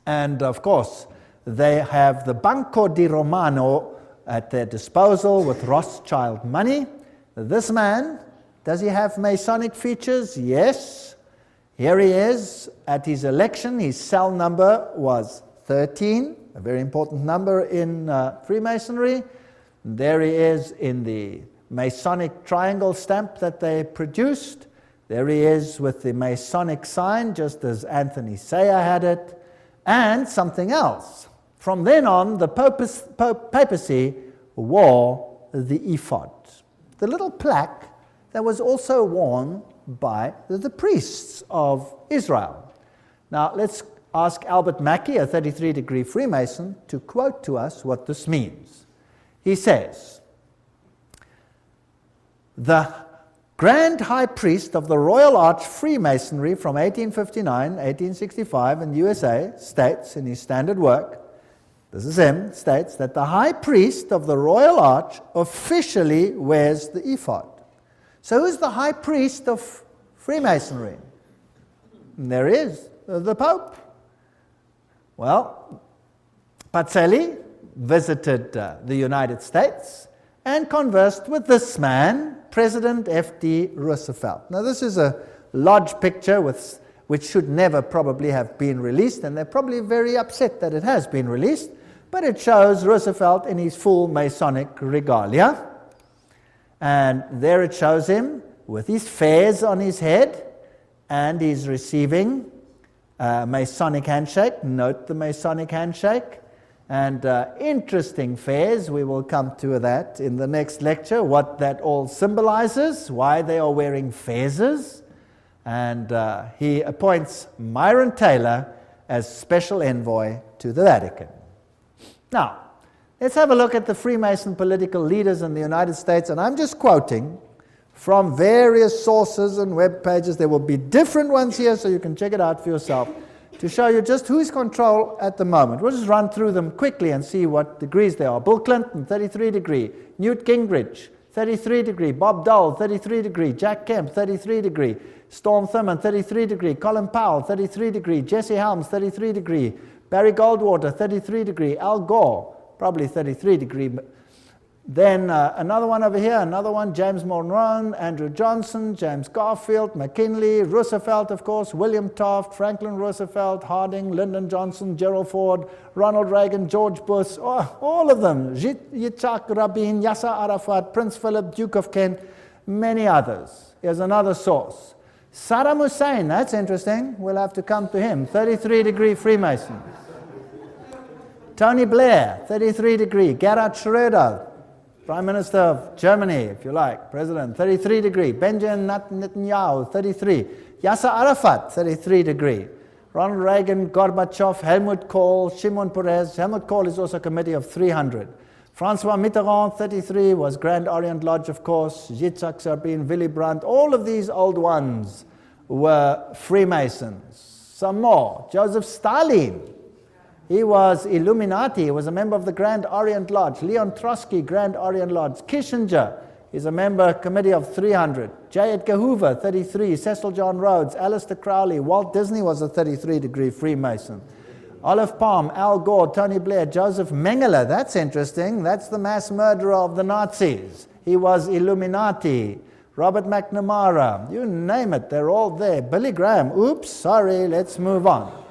and of course, they have the Banco di Romano at their disposal with Rothschild money. This man, does he have Masonic features? Yes. Here he is at his election. His cell number was 13, a very important number in Freemasonry. There he is in the Masonic triangle stamp that they produced. There he is with the Masonic sign, just as Anthony Sayer had it, and something else. From then on, the papacy wore the ephod, the little plaque that was also worn by the priests of Israel. Now, let's ask Albert Mackey, a 33-degree Freemason, to quote to us what this means. He says, "The Grand High Priest of the Royal Arch Freemasonry from 1859, 1865 in the USA states in his standard work," this is him, states that the High Priest of the Royal Arch officially wears the ephod. So who's the High Priest of Freemasonry? And there is the Pope. Well, Pacelli visited the United States and conversed with this man, President F.D. Roosevelt. Now this is a lodge picture which should never probably have been released, and they're probably very upset that it has been released, but it shows Roosevelt in his full Masonic regalia. And there it shows him with his fez on his head, and he's receiving a Masonic handshake. Note the Masonic handshake. And interesting fez. We will come to that in the next lecture, what that all symbolizes, why they are wearing fezes. And he appoints Myron Taylor as special envoy to the Vatican. Now, let's have a look at the Freemason political leaders in the United States, and I'm just quoting from various sources and web pages. There will be different ones here, so you can check it out for yourself, to show you just who's control at the moment. We'll just run through them quickly and see what degrees they are. Bill Clinton, 33 degree. Newt Gingrich, 33 degree. Bob Dole, 33 degree. Jack Kemp, 33 degree. Storm Thurmond, 33 degree. Colin Powell, 33 degree. Jesse Helms, 33 degree. Barry Goldwater, 33 degree. Al Gore, probably 33 degree. Then another one over here, another one, James Monroe, Andrew Johnson, James Garfield, McKinley, Roosevelt, of course, William Taft, Franklin Roosevelt, Harding, Lyndon Johnson, Gerald Ford, Ronald Reagan, George Bush, all of them, Yitzhak Rabin, Yasser Arafat, Prince Philip, Duke of Kent, many others. Here's another source. Saddam Hussein, that's interesting, we'll have to come to him, 33 degree Freemason. Tony Blair, 33 degree. Gerhard Schröder, Prime Minister of Germany, if you like, President, 33 degree. Benjamin Netanyahu, 33. Yasser Arafat, 33 degree. Ronald Reagan, Gorbachev, Helmut Kohl, Shimon Peres. Helmut Kohl is also a committee of 300. Francois Mitterrand, 33, was Grand Orient Lodge, of course. Yitzhak Rabin, Willy Brandt. All of these old ones were Freemasons. Some more. Joseph Stalin. He was Illuminati. He was a member of the Grand Orient Lodge. Leon Trotsky, Grand Orient Lodge. Kissinger is a member committee of 300. J. Edgar Hoover, 33. Cecil John Rhodes. Aleister Crowley. Walt Disney was a 33-degree Freemason. Olive Palm, Al Gore, Tony Blair, Joseph Mengele. That's interesting. That's the mass murderer of the Nazis. He was Illuminati. Robert McNamara. You name it. They're all there. Billy Graham. Oops, sorry. Let's move on.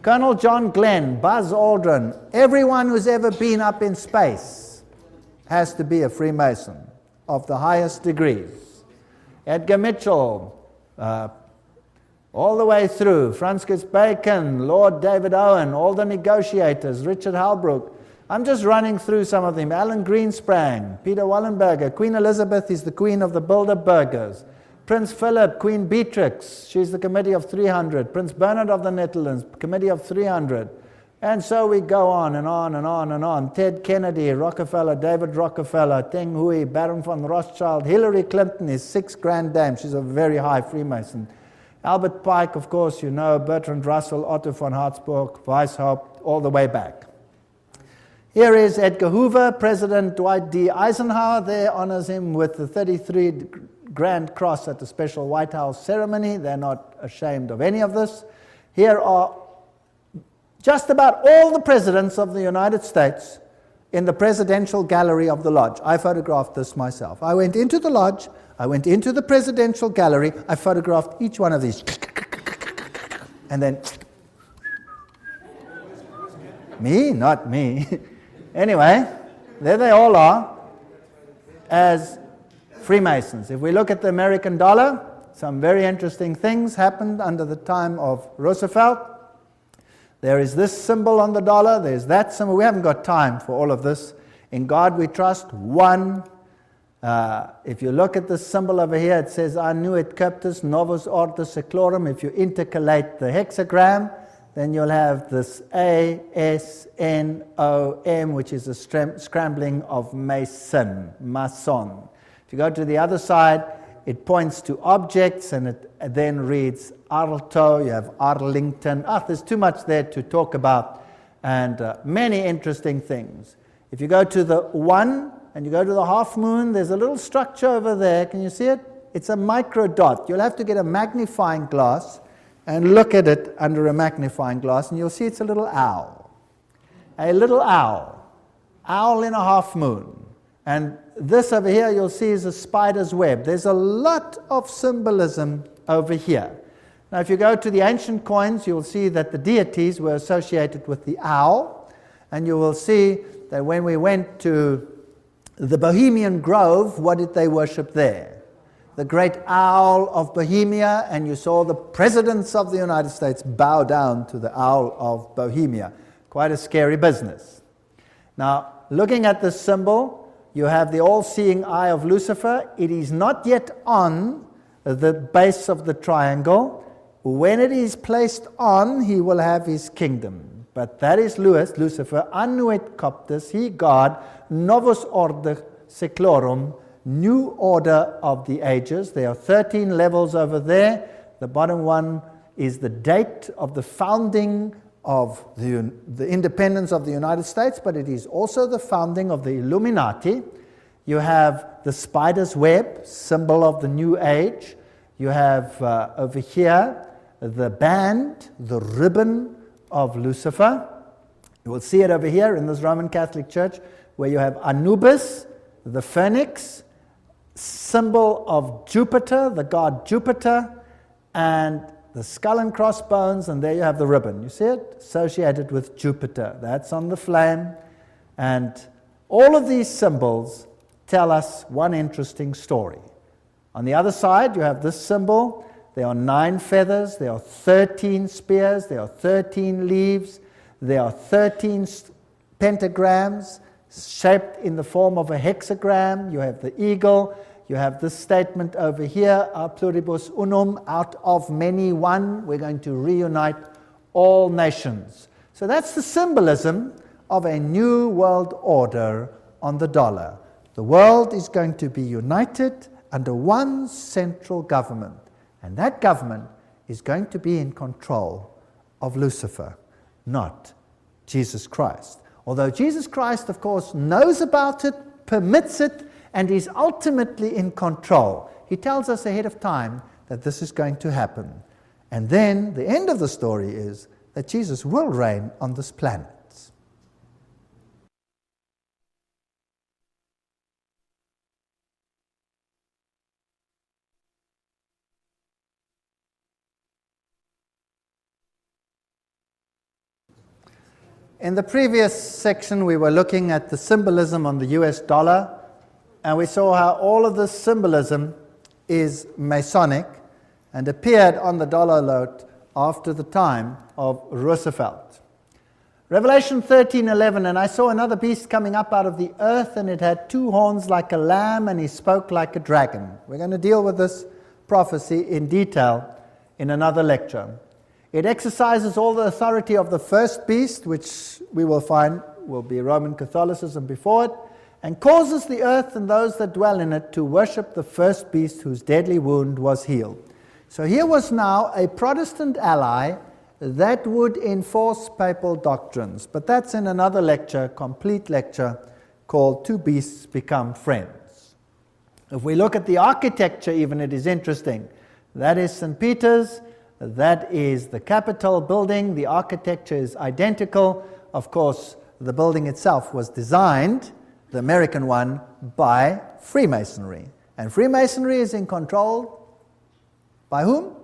Colonel John Glenn, Buzz Aldrin, everyone who's ever been up in space has to be a Freemason of the highest degrees. Edgar Mitchell, all the way through, Francis Bacon, Lord David Owen, all the negotiators, Richard Halbrook. I'm just running through some of them. Alan Greensprang, Peter Wallenberger, Queen Elizabeth is the queen of the Bilderbergers. Prince Philip, Queen Beatrix, she's the committee of 300. Prince Bernard of the Netherlands, committee of 300. And so we go on and on and on and on. Ted Kennedy, Rockefeller, David Rockefeller, Teng Hui, Baron von Rothschild. Hillary Clinton is 6 grand dame. She's a very high Freemason. Albert Pike, of course, you know, Bertrand Russell, Otto von Habsburg, Weishaupt, all the way back. Here is Edgar Hoover. President Dwight D. Eisenhower there honors him with the 33 Grand Cross at the special White House ceremony. They're not ashamed of any of this. Here are just about all the presidents of the United States in the presidential gallery of the lodge. I photographed this myself. I went into the lodge, I went into the presidential gallery, I photographed each one of these. And then, me? Not me. Anyway, there they all are as Freemasons. If we look at the American dollar, some very interesting things happened under the time of Roosevelt. There is this symbol on the dollar, there's that symbol. We haven't got time for all of this. In God we trust, one. If you look at this symbol over here, it says, Annuit Captus Novus Ordo Seclorum. If you intercalate the hexagram, then you'll have this A-S-N-O-M, which is a scrambling of Mason, Mason. If you go to the other side, it points to objects, and it then reads Arlto, you have Arlington. There's too much there to talk about, and many interesting things. If you go to the 1 and you go to the half moon, there's a little structure over there. Can you see it? It's a micro dot. You'll have to get a magnifying glass and look at it under a magnifying glass, and you'll see it's a little owl. A little owl. Owl in a half moon. And this over here you'll see is a spider's web. There's a lot of symbolism over here. Now if you go to the ancient coins, you'll see that the deities were associated with the owl, and you will see that when we went to the Bohemian Grove, what did they worship there? The great owl of Bohemia, and you saw the presidents of the United States bow down to the owl of Bohemia. Quite a scary business. Now, looking at this symbol, you have the all-seeing eye of Lucifer. It is not yet on the base of the triangle. When it is placed on, he will have his kingdom. But that is Lucifer, annuit coptus, he God, novus ordo seclorum, new order of the ages. There are 13 levels over there. The bottom one is the date of the founding of the independence of the United States, but it is also the founding of the Illuminati. You have the spider's web, symbol of the new age. You have over here the band, the ribbon of Lucifer. You will see it over here in this Roman Catholic Church, where you have Anubis, the phoenix, symbol of Jupiter, the god Jupiter, and the skull and crossbones, and there you have the ribbon. You see it? Associated with Jupiter. That's on the flame. And all of these symbols tell us one interesting story. On the other side, you have this symbol. There are 9 feathers. There are 13 spears. There are 13 leaves. There are 13 pentagrams. shaped in the form of a hexagram. You have the eagle. You have this statement over here, a pluribus unum, out of many one. We're going to reunite all nations. So that's the symbolism of a new world order on the dollar. The world is going to be united under one central government, and that government is going to be in control of Lucifer, not Jesus Christ. Although Jesus Christ, of course, knows about it, permits it, and is ultimately in control. He tells us ahead of time that this is going to happen. And then the end of the story is that Jesus will reign on this planet. In the previous section, we were looking at the symbolism on the US dollar, and we saw how all of this symbolism is Masonic and appeared on the dollar note after the time of Roosevelt. Revelation 13:11, and I saw another beast coming up out of the earth, and it had 2 horns like a lamb, and he spoke like a dragon. We're going to deal with this prophecy in detail in another lecture. It exercises all the authority of the first beast, which we will find will be Roman Catholicism before it, and causes the earth and those that dwell in it to worship the first beast whose deadly wound was healed. So here was now a Protestant ally that would enforce papal doctrines. But that's in another lecture, complete lecture, called Two Beasts Become Friends. If we look at the architecture even, it is interesting. That is St. Peter's. That is the Capitol building. The architecture is identical. Of course, the building itself was designed, the American one, by Freemasonry. And Freemasonry is in control by whom?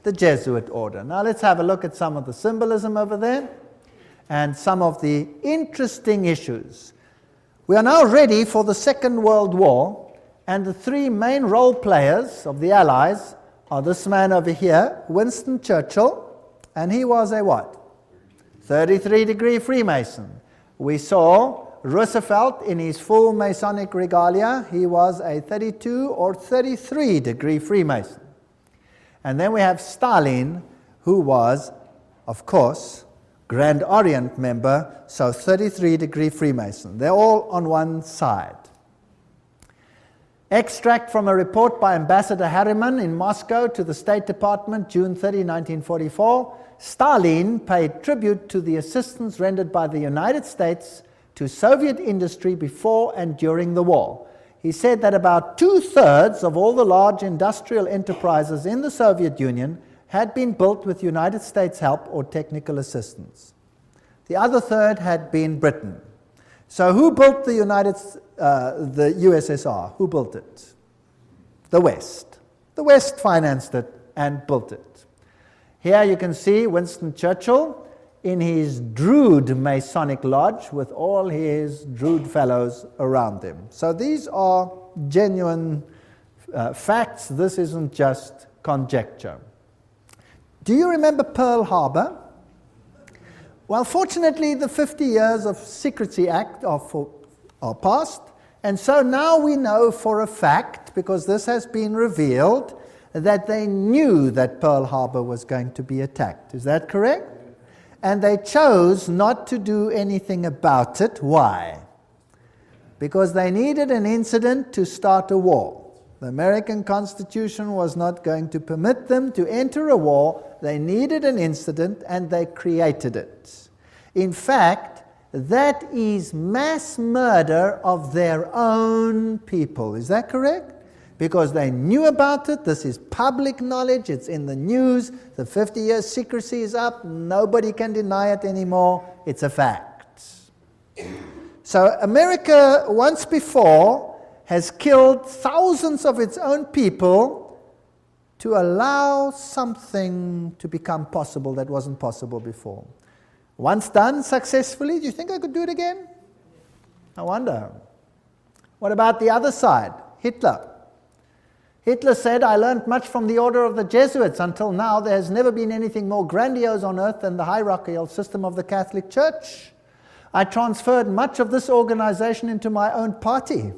The Jesuit order. Now let's have a look at some of the symbolism over there and some of the interesting issues. We are now ready for the Second World War, and the 3 main role players of the Allies are this man over here, Winston Churchill, and he was a what? 33-degree Freemason. We saw Roosevelt in his full Masonic regalia. He was a 32 or 33-degree Freemason. And then we have Stalin, who was, of course, Grand Orient member, so 33-degree Freemason. They're all on one side. Extract from a report by Ambassador Harriman in Moscow to the State Department, June 30, 1944. Stalin paid tribute to the assistance rendered by the United States to Soviet industry before and during the war. He said that about 2/3 of all the large industrial enterprises in the Soviet Union had been built with United States help or technical assistance. The other third had been Britain. So who built the USSR? Who built it? The West. The West financed it and built it. Here you can see Winston Churchill in his Druid Masonic Lodge with all his Druid fellows around him. So these are genuine facts. This isn't just conjecture. Do you remember Pearl Harbor? Well, fortunately, the 50 years of Secrecy Act are past, and so now we know for a fact, because this has been revealed, that they knew that Pearl Harbor was going to be attacked. Is that correct? And they chose not to do anything about it. Why? Because they needed an incident to start a war. The American Constitution was not going to permit them to enter a war. They needed an incident, and they created it. In fact, that is mass murder of their own people. Is that correct? Because they knew about it. This is public knowledge. It's in the news. The 50 years secrecy is up. Nobody can deny it anymore. It's a fact. So America, once before, has killed thousands of its own people to allow something to become possible that wasn't possible before. Once done successfully, do you think I could do it again? I wonder. What about the other side? Hitler. Hitler said, I learned much from the order of the Jesuits. Until now, there has never been anything more grandiose on earth than the hierarchical system of the Catholic Church. I transferred much of this organization into my own party.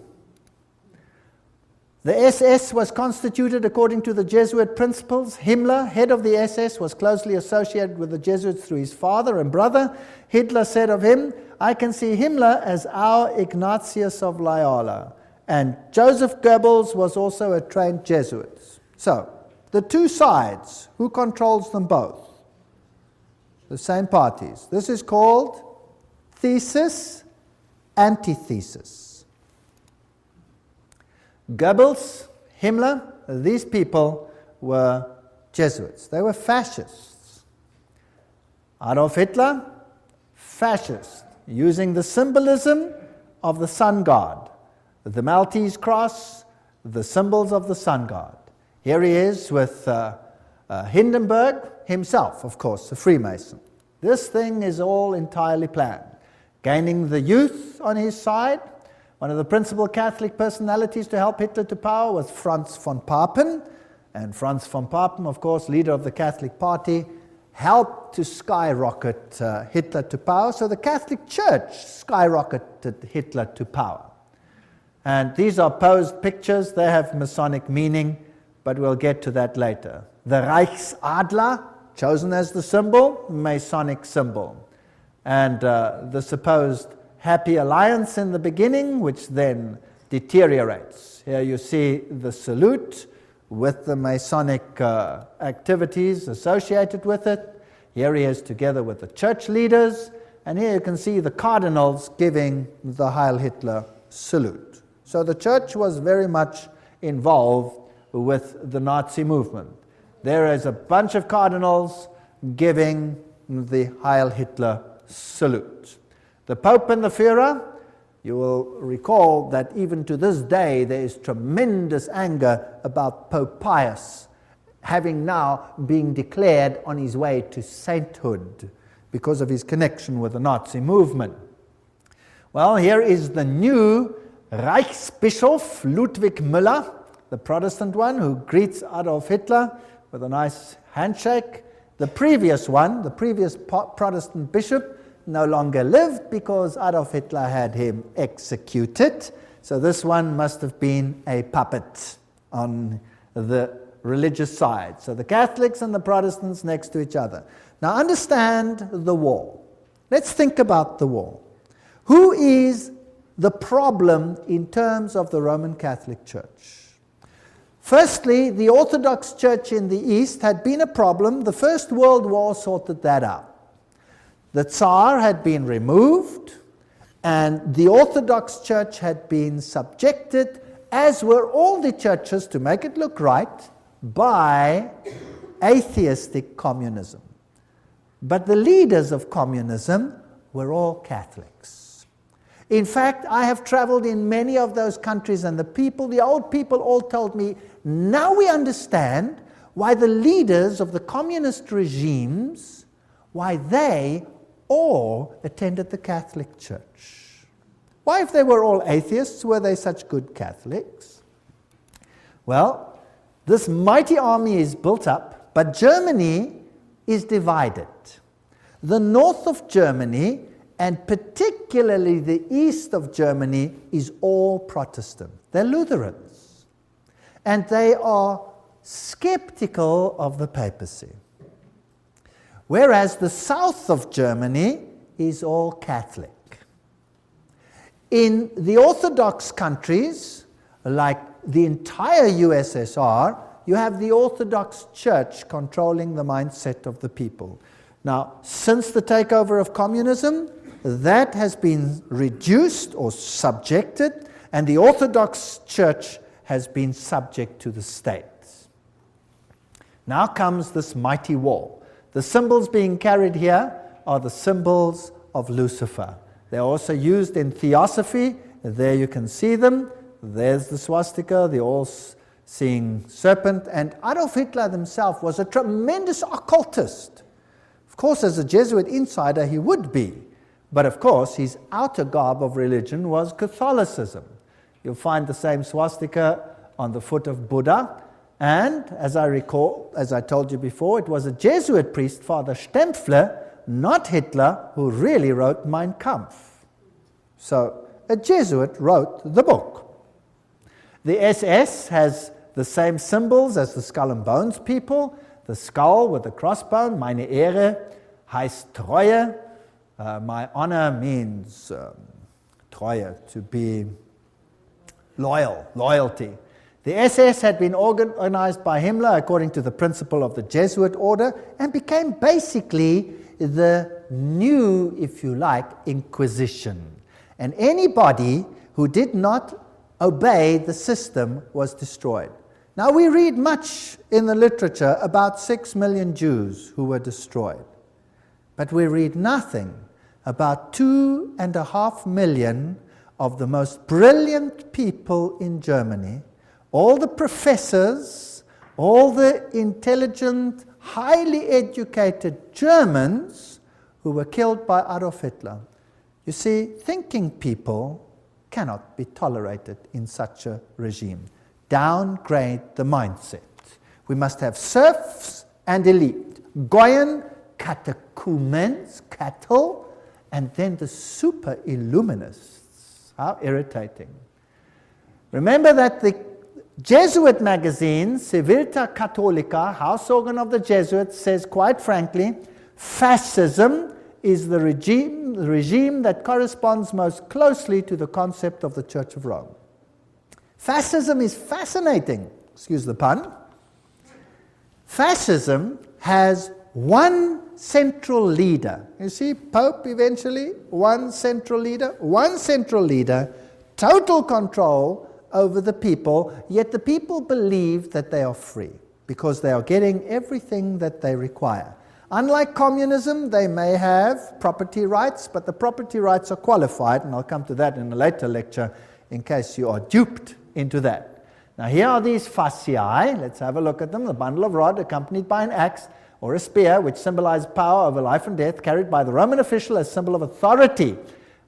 The SS was constituted according to the Jesuit principles. Himmler, head of the SS, was closely associated with the Jesuits through his father and brother. Hitler said of him, I can see Himmler as our Ignatius of Loyola. And Joseph Goebbels was also a trained Jesuit. So, the two sides, who controls them both? The same parties. This is called thesis, antithesis. Goebbels, Himmler, these people were Jesuits. They were fascists. Adolf Hitler, fascist, using the symbolism of the sun god. The Maltese cross, the symbols of the sun god. Here he is with Hindenburg himself, of course, a Freemason. This thing is all entirely planned. Gaining the youth on his side. One of the principal Catholic personalities to help Hitler to power was Franz von Papen. And Franz von Papen, of course, leader of the Catholic Party, helped to skyrocket Hitler to power. So the Catholic Church skyrocketed Hitler to power. And these are posed pictures. They have Masonic meaning, but we'll get to that later. The Reichsadler, chosen as the symbol, Masonic symbol. And the supposed happy alliance in the beginning, which then deteriorates. Here you see the salute with the Masonic activities associated with it. Here he is together with the church leaders. And here you can see the cardinals giving the Heil Hitler salute. So the church was very much involved with the Nazi movement. There is a bunch of cardinals giving the Heil Hitler salute. The Pope and the Führer, you will recall that even to this day there is tremendous anger about Pope Pius having now been declared on his way to sainthood because of his connection with the Nazi movement. Well, here is the new Reichsbischof Ludwig Müller, the Protestant one, who greets Adolf Hitler with a nice handshake. The previous one, the previous Protestant bishop, no longer lived because Adolf Hitler had him executed. So this one must have been a puppet on the religious side. So the Catholics and the Protestants next to each other. Now understand the war. Let's think about the war. Who is the problem in terms of the Roman Catholic Church? Firstly, the Orthodox Church in the East had been a problem. The First World War sorted that out. The Tsar had been removed, and the Orthodox Church had been subjected, as were all the churches, to make it look right, by atheistic communism. But the leaders of communism were all Catholics. In fact, I have traveled in many of those countries, and the old people all told me, now we understand why the leaders of the communist regimes, why they all attended the Catholic Church. Why, if they were all atheists, were they such good Catholics? Well, this mighty army is built up, but Germany is divided. The north of Germany, and particularly the east of Germany, is all Protestant. They're Lutherans. And they are skeptical of the papacy. Whereas the south of Germany is all Catholic. In the Orthodox countries, like the entire USSR, you have the Orthodox Church controlling the mindset of the people. Now, since the takeover of communism, that has been reduced or subjected, and the Orthodox Church has been subject to the state. Now comes this mighty war. The symbols being carried here are the symbols of Lucifer. They're also used in theosophy. There you can see them. There's the swastika, the all-seeing serpent. And Adolf Hitler himself was a tremendous occultist. Of course, as a Jesuit insider, he would be. But of course, his outer garb of religion was Catholicism. You'll find the same swastika on the foot of Buddha. And, as I recall, as I told you before, it was a Jesuit priest, Father Stempfler, not Hitler, who really wrote Mein Kampf. So a Jesuit wrote the book. The SS has the same symbols as the Skull and Bones people. The skull with the crossbone, meine Ehre, heißt Treue. My honor means Treue, to be loyal, loyalty. The SS had been organized by Himmler according to the principle of the Jesuit order and became basically the new, if you like, Inquisition. And anybody who did not obey the system was destroyed. Now we read much in the literature about 6 million Jews who were destroyed. But we read nothing about 2.5 million of the most brilliant people in Germany, all the professors, all the intelligent, highly educated Germans who were killed by Adolf Hitler. You see, thinking people cannot be tolerated in such a regime. Downgrade the mindset. We must have serfs and elite, Goyen, catechumens, cattle, and then the super illuminists. How irritating. Remember that the Jesuit magazine, Civiltà Cattolica, house organ of the Jesuits, says quite frankly, fascism is the regime that corresponds most closely to the concept of the Church of Rome. Fascism is fascinating, excuse the pun. Fascism has one central leader. You see, Pope eventually, one central leader, total control over the people, yet the people believe that they are free because they are getting everything that they require. Unlike communism, they may have property rights, but the property rights are qualified, and I'll come to that in a later lecture in case you are duped into that. Now here are these fasciae. Let's have a look at them. The bundle of rod accompanied by an axe or a spear, which symbolizes power over life and death, carried by the Roman official as symbol of authority.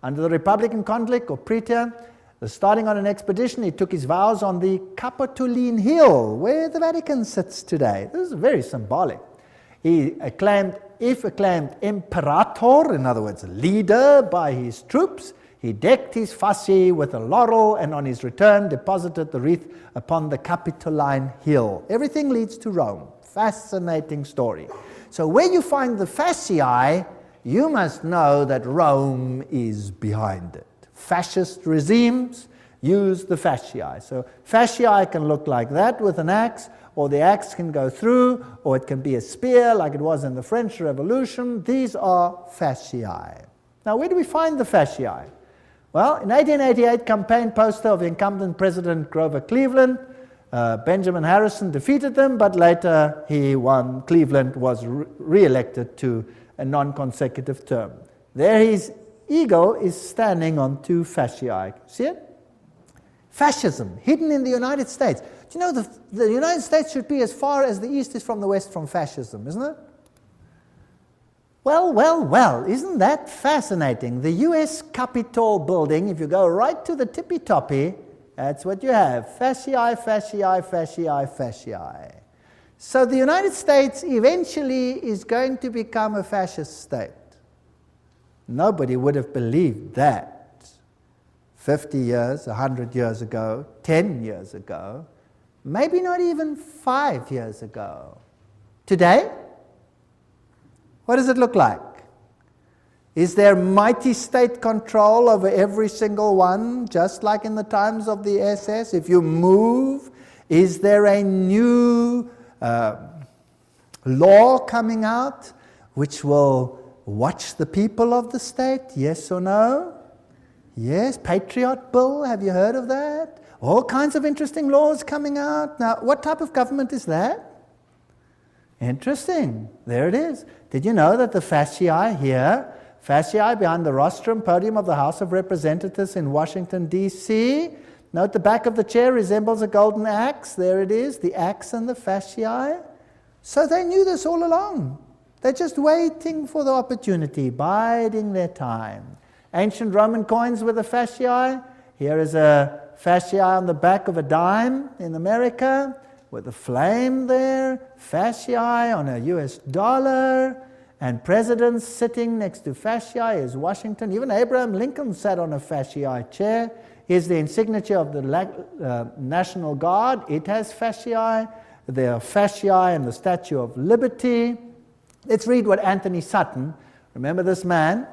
Under the Republican conflict or praetor, starting on an expedition, he took his vows on the Capitoline Hill, where the Vatican sits today. This is very symbolic. He acclaimed imperator, in other words, a leader by his troops. He decked his fasci with a laurel, and on his return deposited the wreath upon the Capitoline Hill. Everything leads to Rome. Fascinating story. So where you find the fasciae, you must know that Rome is behind it. Fascist regimes use the fasciae. So fasciae can look like that with an axe, or the axe can go through, or it can be a spear like it was in the French Revolution. These are fasciae. Now where do we find the fasciae? Well, in 1888, campaign poster of incumbent President Grover Cleveland, Benjamin Harrison defeated them, but later he won. Cleveland was re-elected to a non-consecutive term. There his eagle is standing on 2 fasciae. See it? Fascism, hidden in the United States. Do you know the United States should be as far as the East is from the West from fascism, isn't it? Well, isn't that fascinating? The US Capitol building, if you go right to the tippy-toppy, that's what you have. Fasciae, fasciae, fasciae, fasciae. So the United States eventually is going to become a fascist state. Nobody would have believed that 50 years, 100 years ago, 10 years ago, maybe not even 5 years ago. Today, what does it look like? Is there mighty state control over every single one, just like in the times of the SS? If you move, is there a new law coming out which will watch the people of the state? Yes or no? Yes, Patriot Bill, have you heard of that? All kinds of interesting laws coming out. Now, what type of government is that? Interesting. There it is. Did you know that the fasciae here, fasciae behind the rostrum podium of the House of Representatives in Washington, D.C., note the back of the chair resembles a golden axe. There it is, the axe and the fasciae. So they knew this all along. They're just waiting for the opportunity, biding their time. Ancient Roman coins with a fasciae. Here is a fasciae on the back of a dime in America with a flame there. Fasciae on a US dollar. and presidents sitting next to fasciae is Washington. Even Abraham Lincoln sat on a fasciae chair. Here's the insignia of the National Guard. It has fasciae. There are fasciae and the Statue of Liberty. Let's read what Anthony Sutton, remember this man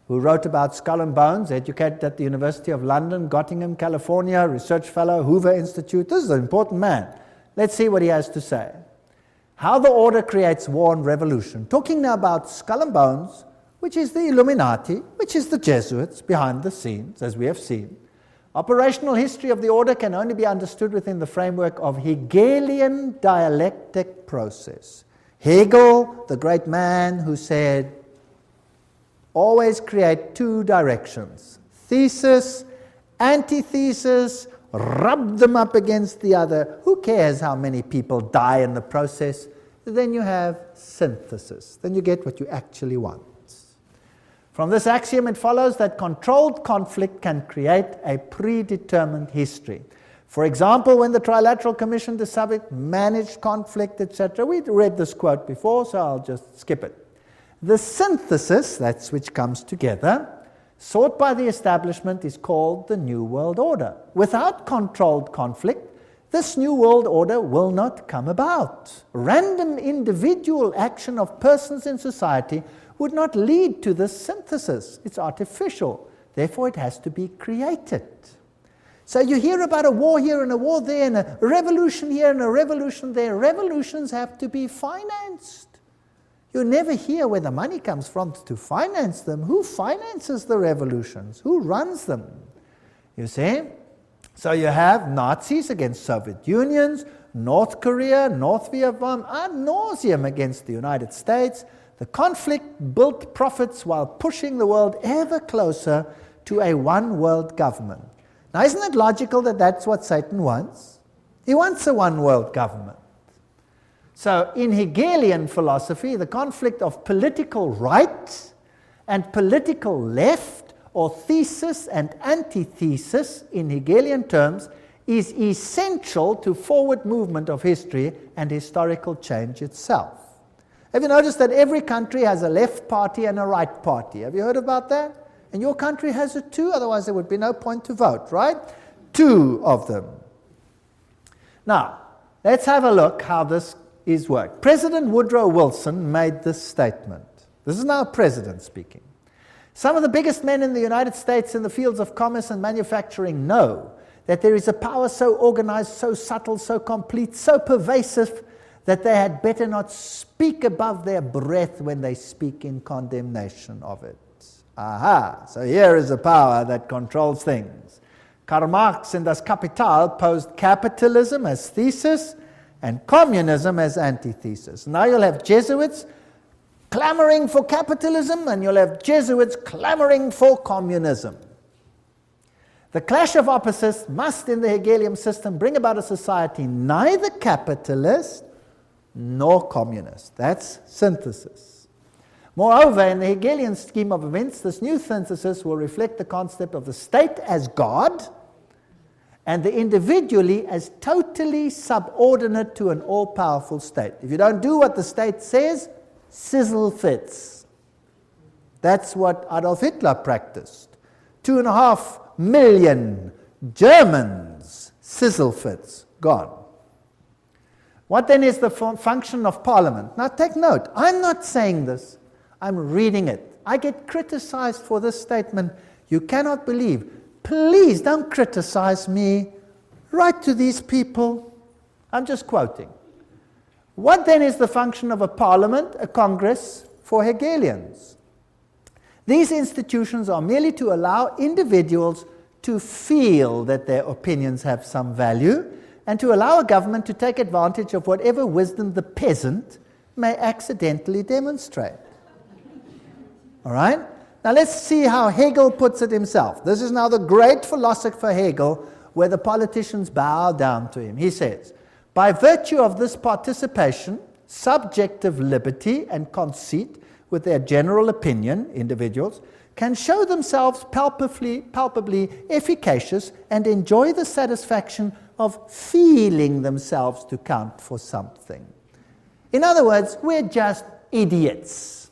who wrote about Skull and Bones, educated at the University of London, Gottingen, California, research fellow, Hoover Institute. This is an important man. Let's see what he has to say. How the order creates war and revolution. Talking now about Skull and Bones, which is the Illuminati, which is the Jesuits behind the scenes, as we have seen. Operational history of the order can only be understood within the framework of Hegelian dialectic process. Hegel, the great man who said, always create two directions, thesis, antithesis, rub them up against the other. Who cares how many people die in the process? Then you have synthesis. Then you get what you actually want. From this axiom, it follows that controlled conflict can create a predetermined history. For example, when the Trilateral Commission to subject managed conflict, etc., we read this quote before, so I'll just skip it. The synthesis, that's which comes together, sought by the establishment is called the New World Order. Without controlled conflict, this New World Order will not come about. Random individual action of persons in society would not lead to this synthesis. It's artificial. Therefore, it has to be created. So you hear about a war here and a war there and a revolution here and a revolution there. Revolutions have to be financed. You never hear where the money comes from to finance them. Who finances the revolutions? Who runs them? You see? So you have Nazis against Soviet Unions, North Korea, North Vietnam, ad nauseum against the United States. The conflict built profits while pushing the world ever closer to a one-world government. Now, isn't it logical that that's what Satan wants? He wants a one-world government. So, in Hegelian philosophy, the conflict of political right and political left, or thesis and antithesis in Hegelian terms, is essential to forward movement of history and historical change itself. Have you noticed that every country has a left party and a right party? Have you heard about that? And your country has it too, otherwise there would be no point to vote, right? Two of them. Now, let's have a look how this is worked. President Woodrow Wilson made this statement. This is now a president speaking. Some of the biggest men in the United States in the fields of commerce and manufacturing know that there is a power so organized, so subtle, so complete, so pervasive, that they had better not speak above their breath when they speak in condemnation of it. Aha, so here is a power that controls things. Karl Marx in Das Kapital posed capitalism as thesis and communism as antithesis. Now you'll have Jesuits clamoring for capitalism and you'll have Jesuits clamoring for communism. The clash of opposites must, in the Hegelian system, bring about a society neither capitalist nor communist. That's synthesis. Moreover, in the Hegelian scheme of events, this new synthesis will reflect the concept of the state as God and the individually as totally subordinate to an all-powerful state. If you don't do what the state says, sizzle fits. That's what Adolf Hitler practiced. 2.5 million Germans, sizzle fits, gone. What then is the function of Parliament? Now take note, I'm not saying this, I'm reading it. I get criticized for this statement. You cannot believe. Please don't criticize me. Write to these people. I'm just quoting. What then is the function of a parliament, a congress, for Hegelians? These institutions are merely to allow individuals to feel that their opinions have some value, and to allow a government to take advantage of whatever wisdom the peasant may accidentally demonstrate. All right? Now let's see how Hegel puts it himself. This is now the great philosopher Hegel, where the politicians bow down to him. He says, by virtue of this participation, subjective liberty and conceit with their general opinion, individuals, can show themselves palpably efficacious and enjoy the satisfaction of feeling themselves to count for something. In other words, we're just idiots.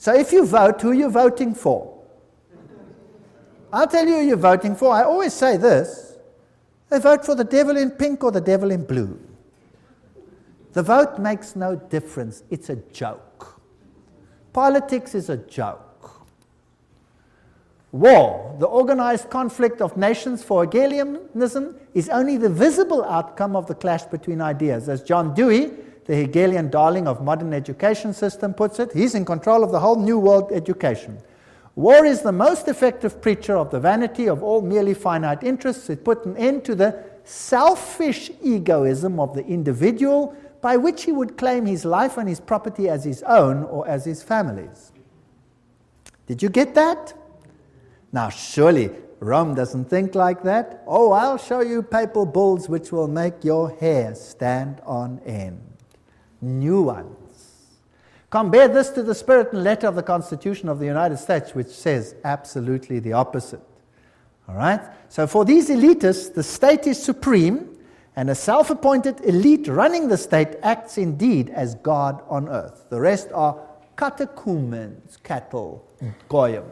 So if you vote, who are you voting for? I'll tell you who you're voting for. I always say this. They vote for the devil in pink or the devil in blue. The vote makes no difference. It's a joke. Politics is a joke. War, the organized conflict of nations for Hegelianism, is only the visible outcome of the clash between ideas. As John Dewey, the Hegelian darling of modern education system, puts it, he's in control of the whole new world education. War is the most effective preacher of the vanity of all merely finite interests. It put an end to the selfish egoism of the individual, by which he would claim his life and his property as his own or as his family's. Did you get that? Now, surely Rome doesn't think like that. Oh, I'll show you papal bulls which will make your hair stand on end. New ones. Compare this to the spirit and letter of the Constitution of the United States, which says absolutely the opposite. All right? So for these elitists, the state is supreme, and a self-appointed elite running the state acts indeed as God on earth. The rest are catechumens, cattle, goyim.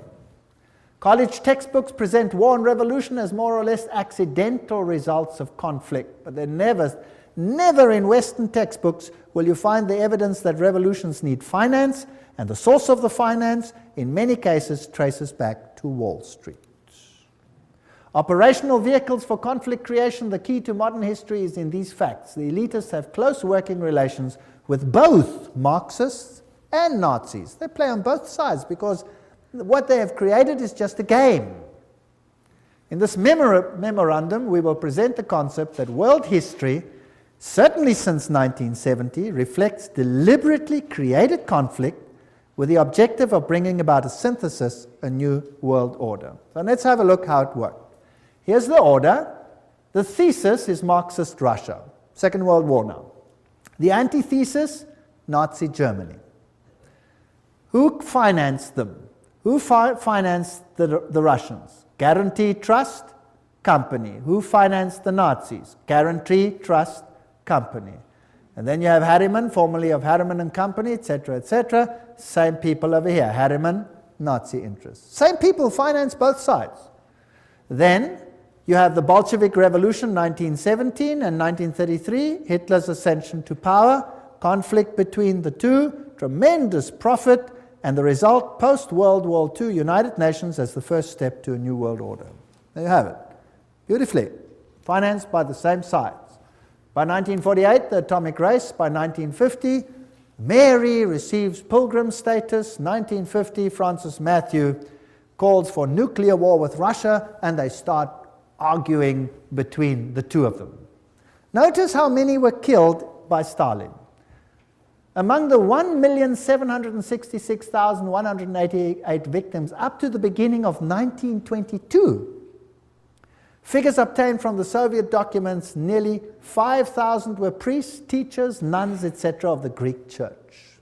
College textbooks present war and revolution as more or less accidental results of conflict, but they're never in Western textbooks will you find the evidence that revolutions need finance, and the source of the finance, in many cases, traces back to Wall Street. Operational vehicles for conflict creation, the key to modern history is in these facts. The elitists have close working relations with both Marxists and Nazis. They play on both sides because what they have created is just a game. In this memorandum, we will present the concept that world history, certainly since 1970, reflects deliberately created conflict with the objective of bringing about a synthesis, a new world order. So let's have a look how it worked. Here's the order. The thesis is Marxist Russia, Second World War now. The antithesis, Nazi Germany. Who financed them? Who financed the Russians? Guarantee Trust Company. Who financed the Nazis? Guarantee Trust Company. And then you have Harriman, formerly of Harriman and Company, etc., etc. Same people over here. Harriman, Nazi interests. Same people finance both sides. Then you have the Bolshevik Revolution, 1917 and 1933, Hitler's ascension to power, conflict between the two, tremendous profit, and the result, post-World War II, United Nations as the first step to a new world order. There you have it. Beautifully. Financed by the same sides. By 1948, the atomic race. By 1950, Mary receives pilgrim status. 1950, Francis Matthew calls for nuclear war with Russia, and they start arguing between the two of them. Notice how many were killed by Stalin. Among the 1,766,188 victims up to the beginning of 1922, figures obtained from the Soviet documents, nearly 5,000 were priests, teachers, nuns, etc. of the Greek church.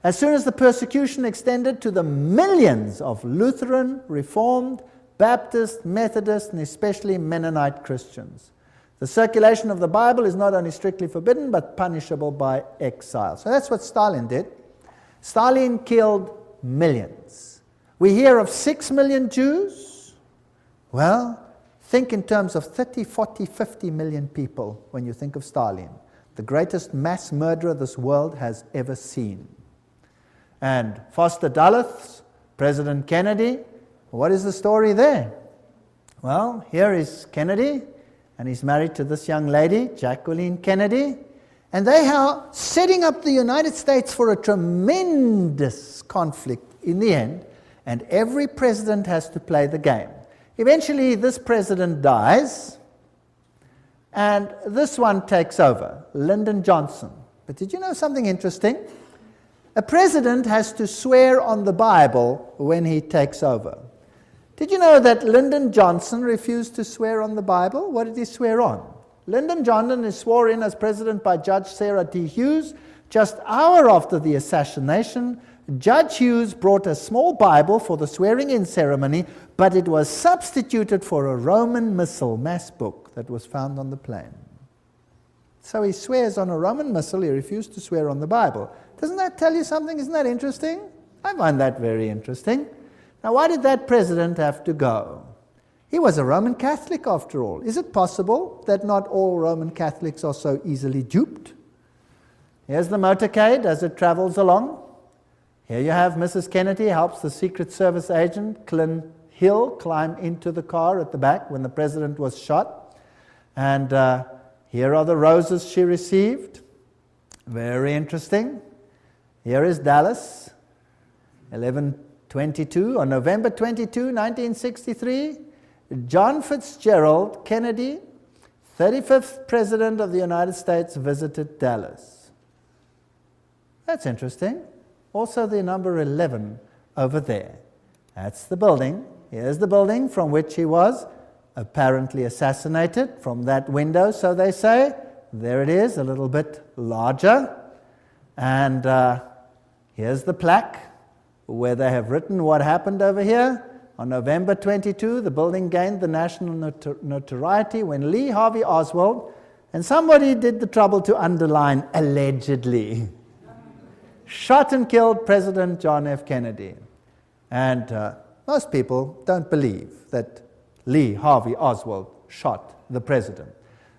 As soon as the persecution extended to the millions of Lutheran, Reformed, Baptist, Methodist, and especially Mennonite Christians, the circulation of the Bible is not only strictly forbidden, but punishable by exile. So that's what Stalin did. Stalin killed millions. We hear of 6 million Jews. Well, think in terms of 30, 40, 50 million people when you think of Stalin, the greatest mass murderer this world has ever seen. And Foster Dulles, President Kennedy, what is the story there? Well, here is Kennedy, and he's married to this young lady, Jacqueline Kennedy, and they are setting up the United States for a tremendous conflict in the end, and every president has to play the game. Eventually, this president dies, and this one takes over, Lyndon Johnson. But did you know something interesting? A president has to swear on the Bible when he takes over. Did you know that Lyndon Johnson refused to swear on the Bible? What did he swear on? Lyndon Johnson is sworn in as president by Judge Sarah D. Hughes. Just an hour after the assassination, Judge Hughes brought a small Bible for the swearing-in ceremony, but it was substituted for a Roman missal, mass book, that was found on the plane. So he swears on a Roman missal, he refused to swear on the Bible. Doesn't that tell you something? Isn't that interesting? I find that very interesting. Now, why did that president have to go? He was a Roman Catholic after all. Is it possible that not all Roman Catholics are so easily duped? Here's the motorcade as it travels along. Here you have Mrs. Kennedy helps the Secret Service agent, Clint Hill, climb into the car at the back when the president was shot. And here are the roses she received. Very interesting. Here is Dallas, 11/22. On November 22, 1963, John Fitzgerald Kennedy, 35th President of the United States, visited Dallas. That's interesting. Also the number 11 over there. That's the building. Here's the building from which he was apparently assassinated, from that window, so they say. There it is, a little bit larger. And here's the plaque where they have written what happened over here. On November 22, the building gained the national notoriety when Lee Harvey Oswald, and somebody did the trouble to underline allegedly, shot and killed President John F. Kennedy. And most people don't believe that Lee Harvey Oswald shot the president.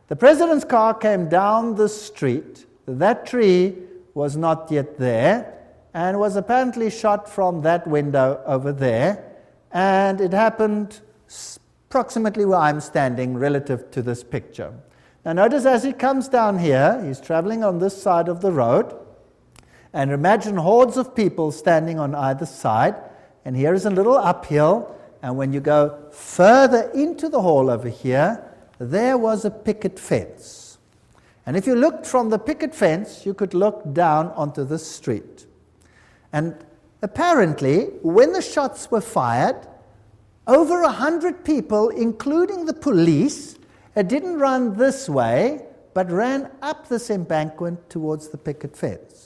The president's car came down the street. That tree was not yet there and was apparently shot from that window over there. And it happened approximately where I'm standing relative to this picture. Now notice as he comes down here, he's traveling on this side of the road. And imagine hordes of people standing on either side. And here is a little uphill. And when you go further into the hall over here, there was a picket fence. And if you looked from the picket fence, you could look down onto the street. And apparently, when the shots were fired, over 100 people, including the police, didn't run this way, but ran up this embankment towards the picket fence.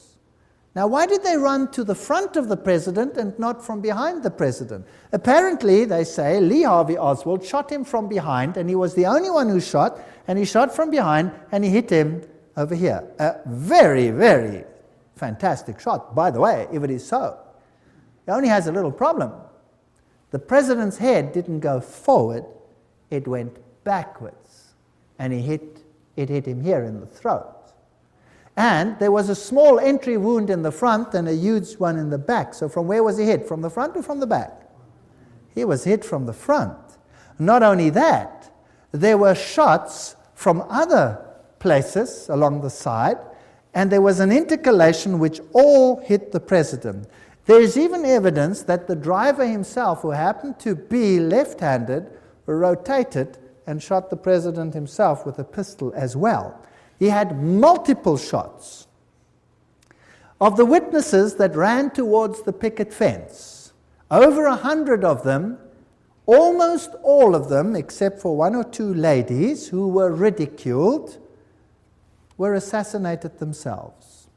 Now, why did they run to the front of the president and not from behind the president? Apparently, they say, Lee Harvey Oswald shot him from behind, and he was the only one who shot, and he shot from behind, and he hit him over here. A very, very fantastic shot, by the way, if it is so. It only has a little problem. The president's head didn't go forward, it went backwards, and it hit him here in the throat. And there was a small entry wound in the front and a huge one in the back. So from where was he hit? From the front or from the back? He was hit from the front. Not only that, there were shots from other places along the side, and there was an intercalation which all hit the president. There is even evidence that the driver himself, who happened to be left-handed, rotated and shot the president himself with a pistol as well. He had multiple shots. Of the witnesses that ran towards the picket fence, over 100 of them, almost all of them, except for one or two ladies who were ridiculed, were assassinated themselves.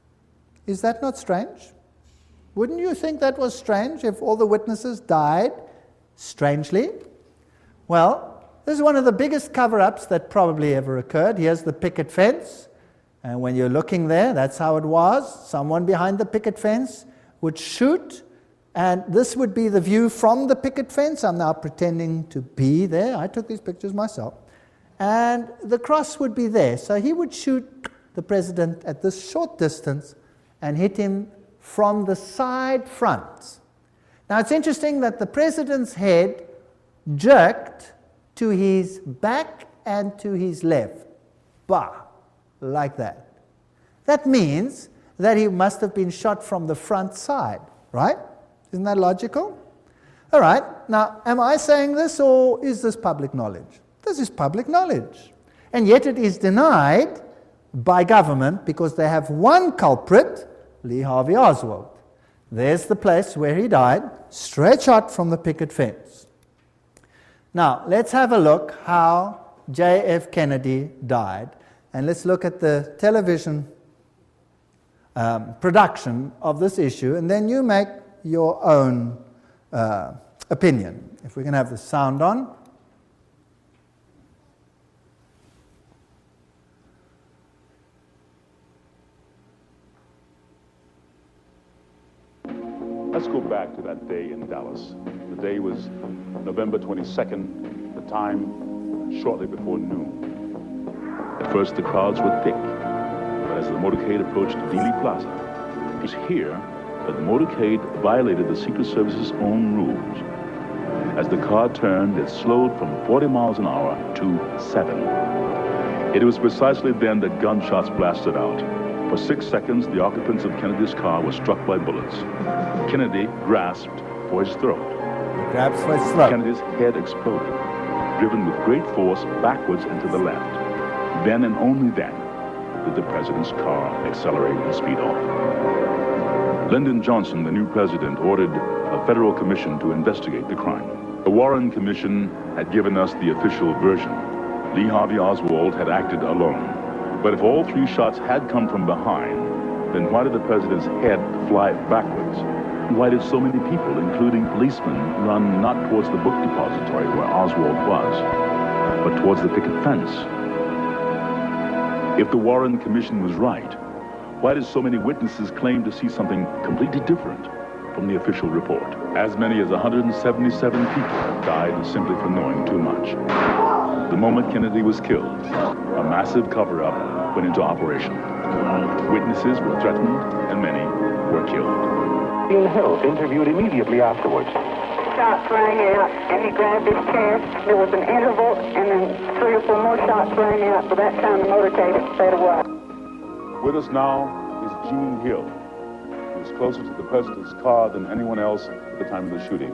Is that not strange? Wouldn't you think that was strange if all the witnesses died strangely? Well, this is one of the biggest cover-ups that probably ever occurred. Here's the picket fence. And when you're looking there, that's how it was. Someone behind the picket fence would shoot. And this would be the view from the picket fence. I'm now pretending to be there. I took these pictures myself. And the cross would be there. So he would shoot the president at this short distance and hit him from the side front. Now it's interesting that the president's head jerked to his back and to his left. Bah! Like that. That means that he must have been shot from the front side, right? Isn't that logical? All right. Now, am I saying this, or is this public knowledge? This is public knowledge. And yet it is denied by government because they have one culprit, Lee Harvey Oswald. There's the place where he died, straight shot from the picket fence. Now, let's have a look how J.F. Kennedy died. And let's look at the television production of this issue, and then you make your own opinion. If we can have the sound on. Let's go back to that day in Dallas. The day was November 22nd, the time shortly before noon. At first the crowds were thick, but as the motorcade approached Dealey Plaza, it was here that the motorcade violated the Secret Service's own rules. As the car turned, it slowed from 40 miles an hour to 7. It was precisely then that gunshots blasted out. For 6 seconds, the occupants of Kennedy's car were struck by bullets. Kennedy grasped for his throat. He grabs for his throat. Kennedy's head exploded, driven with great force backwards and to the left. Then and only then did the president's car accelerate and speed off. Lyndon Johnson, the new president, ordered a federal commission to investigate the crime. The Warren Commission had given us the official version. Lee Harvey Oswald had acted alone. But if all 3 shots had come from behind, then why did the president's head fly backwards? Why did so many people, including policemen, run not towards the book depository where Oswald was, but towards the picket fence? If the Warren Commission was right, why did so many witnesses claim to see something completely different from the official report? As many as 177 people died simply for knowing too much. The moment Kennedy was killed, a massive cover-up went into operation. Witnesses were threatened, and many were killed. Bill Hill interviewed immediately afterwards. Shots rang out, and he grabbed his chest. There was an interval, and then 3 or 4 more shots rang out. By that time, the motorcade had sped away. With us now is Gene Hill. He was closer to the president's car than anyone else at the time of the shooting.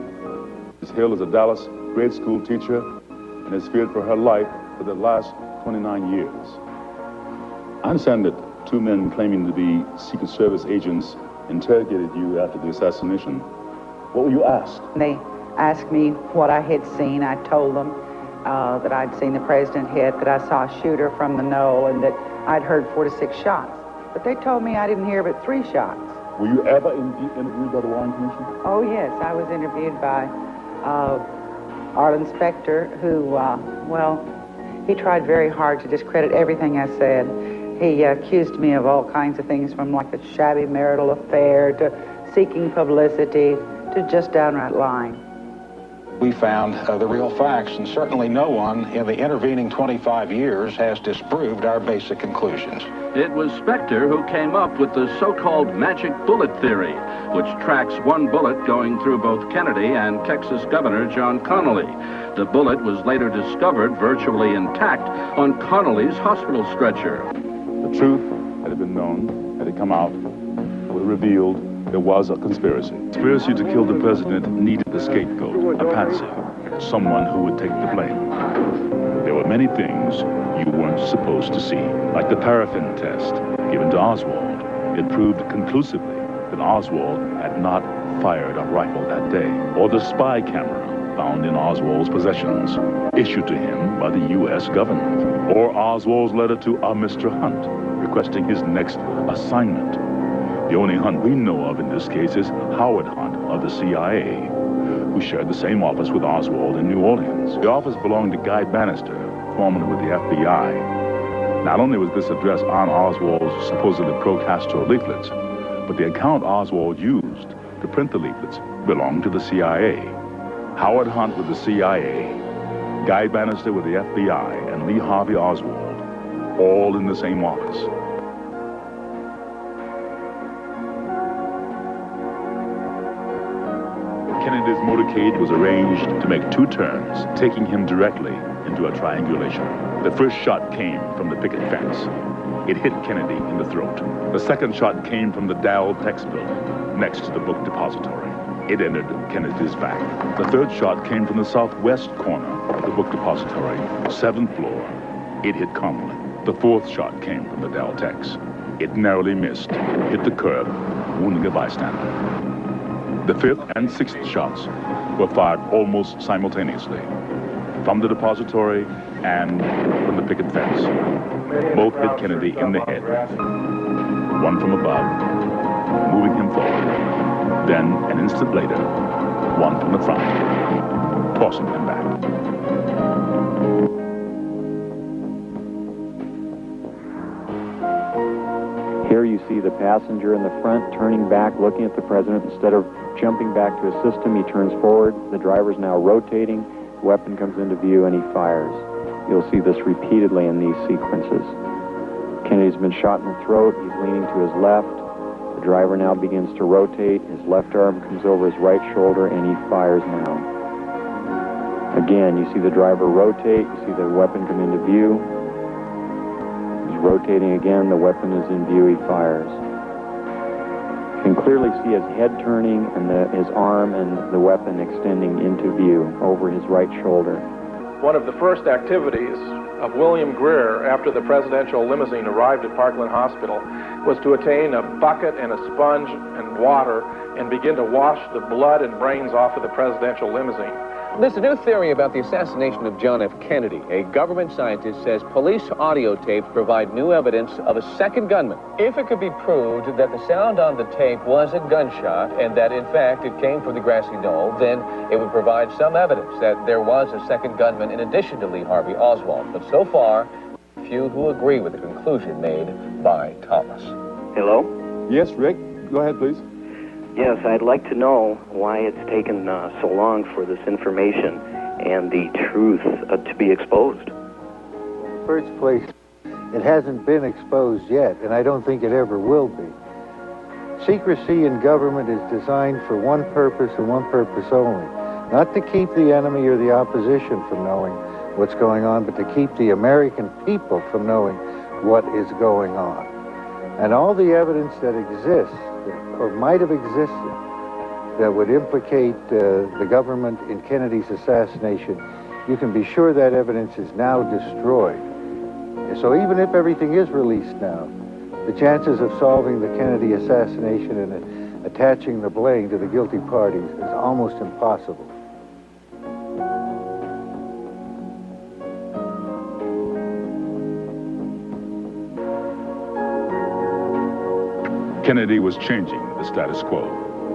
Ms. Hill is a Dallas grade school teacher and has feared for her life for the last 29 years. I understand that 2 men claiming to be Secret Service agents interrogated you after the assassination. What were you asked? They asked me what I had seen. I told them that I'd seen the president hit, that I saw a shooter from the knoll, and that I'd heard 4 to 6 shots. But they told me I didn't hear but 3 shots. Were you ever interviewed by the Warren Commission? Oh, yes. I was interviewed by Arlen Specter, who, well, he tried very hard to discredit everything I said. He accused me of all kinds of things, from like a shabby marital affair to seeking publicity to just downright lying. We found the real facts, and certainly no one in the intervening 25 years has disproved our basic conclusions. It was Specter who came up with the so-called magic bullet theory, which tracks one bullet going through both Kennedy and Texas Governor John Connally. The bullet was later discovered virtually intact on Connally's hospital stretcher. The truth, had it been known, had it come out, would have revealed there was a conspiracy. The conspiracy to kill the president needed a scapegoat, a patsy, someone who would take the blame. There were many things you weren't supposed to see, like the paraffin test given to Oswald. It proved conclusively that Oswald had not fired a rifle that day, or the spy camera found in Oswald's possessions, issued to him by the U.S. government, or Oswald's letter to a Mr. Hunt requesting his next assignment. The only Hunt we know of in this case is Howard Hunt of the CIA, who shared the same office with Oswald in New Orleans. The office belonged to Guy Bannister, formerly with the FBI. Not only was this address on Oswald's supposedly pro-Castro leaflets, but the account Oswald used to print the leaflets belonged to the CIA. Howard Hunt with the CIA, Guy Bannister with the FBI, and Lee Harvey Oswald, all in the same office. Kennedy's motorcade was arranged to make 2 turns, taking him directly into a triangulation. The first shot came from the picket fence. It hit Kennedy in the throat. The second shot came from the Dow Tex building, next to the book depository. It entered Kennedy's back. The third shot came from the southwest corner of the book depository, 7th floor. It hit Connally. The fourth shot came from the Dow Tex. It narrowly missed, hit the curb, wounding a bystander. The 5th and 6th shots were fired almost simultaneously, from the depository and from the picket fence. Both hit Kennedy in the head, one from above, moving him forward. Then, an instant later, one from the front, tossing him back. Here you you see the passenger in the front turning back, looking at the president. Instead of jumping back to assist him, he turns forward. The driver's now rotating. The weapon comes into view, and he fires. You'll see this repeatedly in these sequences. Kennedy's been shot in the throat. He's leaning to his left. The driver now begins to rotate. His left arm comes over his right shoulder, and he fires now. Again, you see the driver rotate. You see the weapon come into view. He's rotating again. The weapon is in view. He fires. You can clearly see his head turning and his arm and the weapon extending into view over his right shoulder. One of the first activities of William Greer after the presidential limousine arrived at Parkland Hospital was to attain a bucket and a sponge and water and begin to wash the blood and brains off of the presidential limousine. There's a new theory about the assassination of John F. Kennedy. A government scientist says police audio tapes provide new evidence of a second gunman. If it could be proved that the sound on the tape was a gunshot and that, in fact, it came from the grassy knoll, then it would provide some evidence that there was a second gunman in addition to Lee Harvey Oswald. But so far, few who agree with the conclusion made by Thomas. Hello? Yes, Rick. Go ahead, please. Yes, I'd like to know why it's taken so long for this information and the truth to be exposed. First place, it hasn't been exposed yet, and I don't think it ever will be. Secrecy in government is designed for one purpose and one purpose only. Not to keep the enemy or the opposition from knowing what's going on, but to keep the American people from knowing what is going on. And all the evidence that exists, or might have existed, that would implicate the government in Kennedy's assassination, you can be sure that evidence is now destroyed. So even if everything is released now, the chances of solving the Kennedy assassination and attaching the blame to the guilty parties is almost impossible. Kennedy was changing the status quo.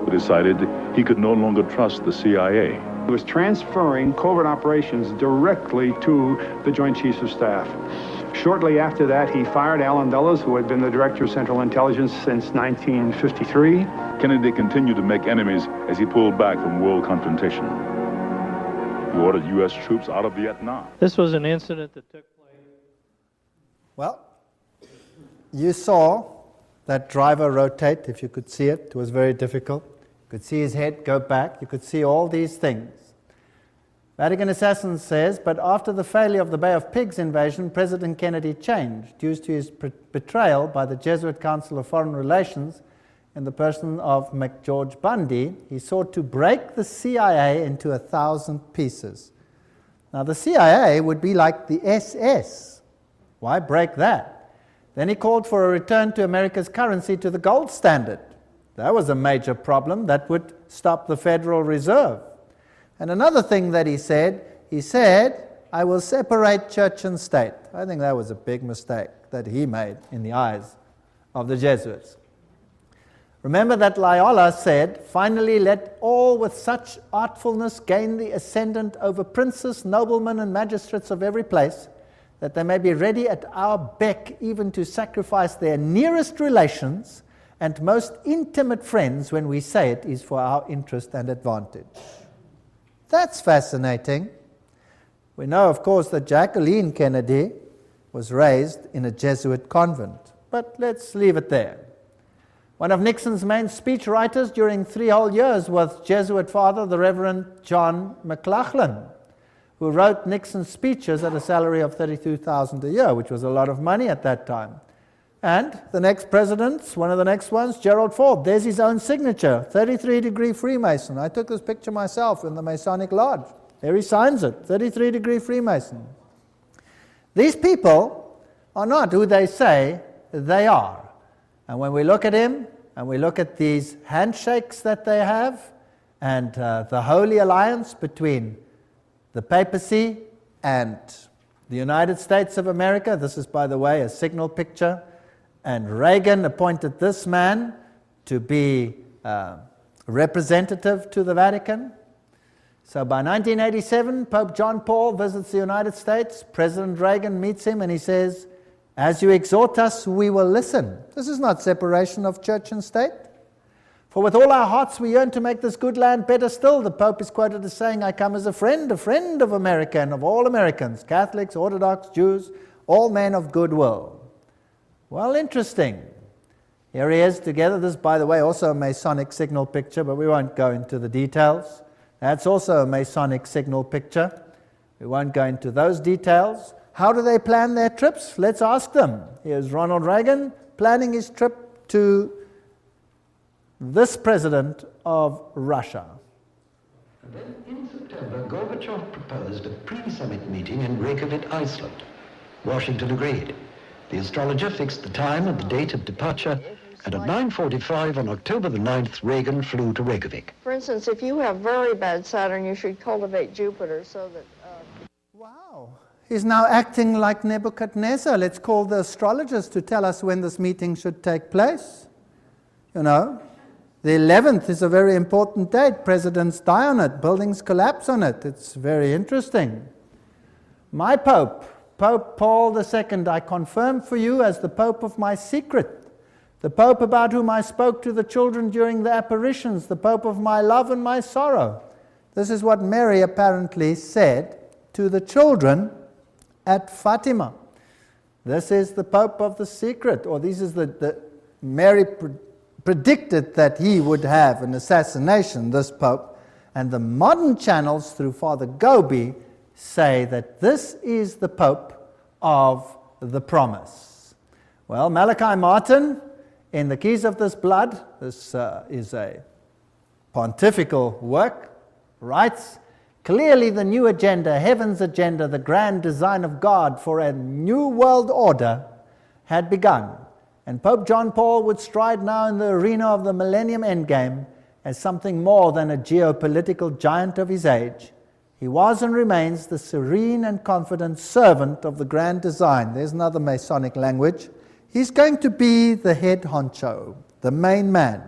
He decided he could no longer trust the CIA. He was transferring covert operations directly to the Joint Chiefs of Staff. Shortly after that, he fired Allen Dulles, who had been the Director of Central Intelligence since 1953. Kennedy continued to make enemies as he pulled back from world confrontation. He ordered U.S. troops out of Vietnam. This was an incident that took place. Well, you saw that driver rotate, if you could see it. It was very difficult. You could see his head go back. You could see all these things. Vatican Assassin says, but after the failure of the Bay of Pigs invasion, President Kennedy changed due to his betrayal by the Jesuit Council of Foreign Relations in the person of McGeorge Bundy. He sought to break the CIA into 1,000 pieces. Now, the CIA would be like the SS. Why break that? Then he called for a return to America's currency to the gold standard. That was a major problem that would stop the Federal Reserve. And another thing that he said, I will separate church and state. I think that was a big mistake that he made in the eyes of the Jesuits. Remember that Loyola said, finally let all with such artfulness gain the ascendant over princes, noblemen, and magistrates of every place, that they may be ready at our beck even to sacrifice their nearest relations and most intimate friends when we say it is for our interest and advantage. That's fascinating. We know, of course, that Jacqueline Kennedy was raised in a Jesuit convent, but let's leave it there. One of Nixon's main speechwriters during 3 whole years was Jesuit father, the Reverend John McLaughlin, who wrote Nixon's speeches at a salary of $32,000 a year, which was a lot of money at that time. And the next president, one of the next ones, Gerald Ford, there's his own signature, 33-degree Freemason. I took this picture myself in the Masonic Lodge. There he signs it, 33-degree Freemason. These people are not who they say they are. And when we look at him, and we look at these handshakes that they have, and the holy alliance between the papacy and the United States of America, this is, by the way, a signal picture, and Reagan appointed this man to be representative to the Vatican. So by 1987, Pope John Paul visits the United States. President Reagan meets him and he says, As you exhort us, we will listen. This is not separation of church and state. For with all our hearts we yearn to make this good land better still. The Pope is quoted as saying, I come as a friend of America and of all Americans, Catholics, Orthodox, Jews, all men of goodwill. Well, interesting. Here he is together. This, by the way, also a Masonic signal picture, but we won't go into the details. That's also a Masonic signal picture. We won't go into those details. How do they plan their trips? Let's ask them. Here's Ronald Reagan planning his trip to this president of Russia. And then in September, Gorbachev proposed a pre-summit meeting in Reykjavik, Iceland. Washington agreed. The astrologer fixed the time and the date of departure, and at 9:45 on October the 9th, Reagan flew to Reykjavik. For instance, if you have very bad Saturn, you should cultivate Jupiter so that... Wow. He's now acting like Nebuchadnezzar. Let's call the astrologers to tell us when this meeting should take place. You know, the 11th is a very important date. Presidents die on it. Buildings collapse on it. It's very interesting. My Pope, Pope Paul II, I confirm for you as the Pope of my secret, the Pope about whom I spoke to the children during the apparitions, the Pope of my love and my sorrow. This is what Mary apparently said to the children at Fatima. This is the Pope of the secret, or this is the Mary predicted that he would have an assassination, this Pope, and the modern channels through Father Gobi say that this is the Pope of the promise. Well, Malachi Martin, in The Keys of This Blood, this is a pontifical work, writes, clearly the new agenda, heaven's agenda, the grand design of God for a new world order had begun. And Pope John Paul would stride now in the arena of the millennium endgame as something more than a geopolitical giant of his age. He was and remains the serene and confident servant of the grand design. There's another Masonic language. He's going to be the head honcho, the main man.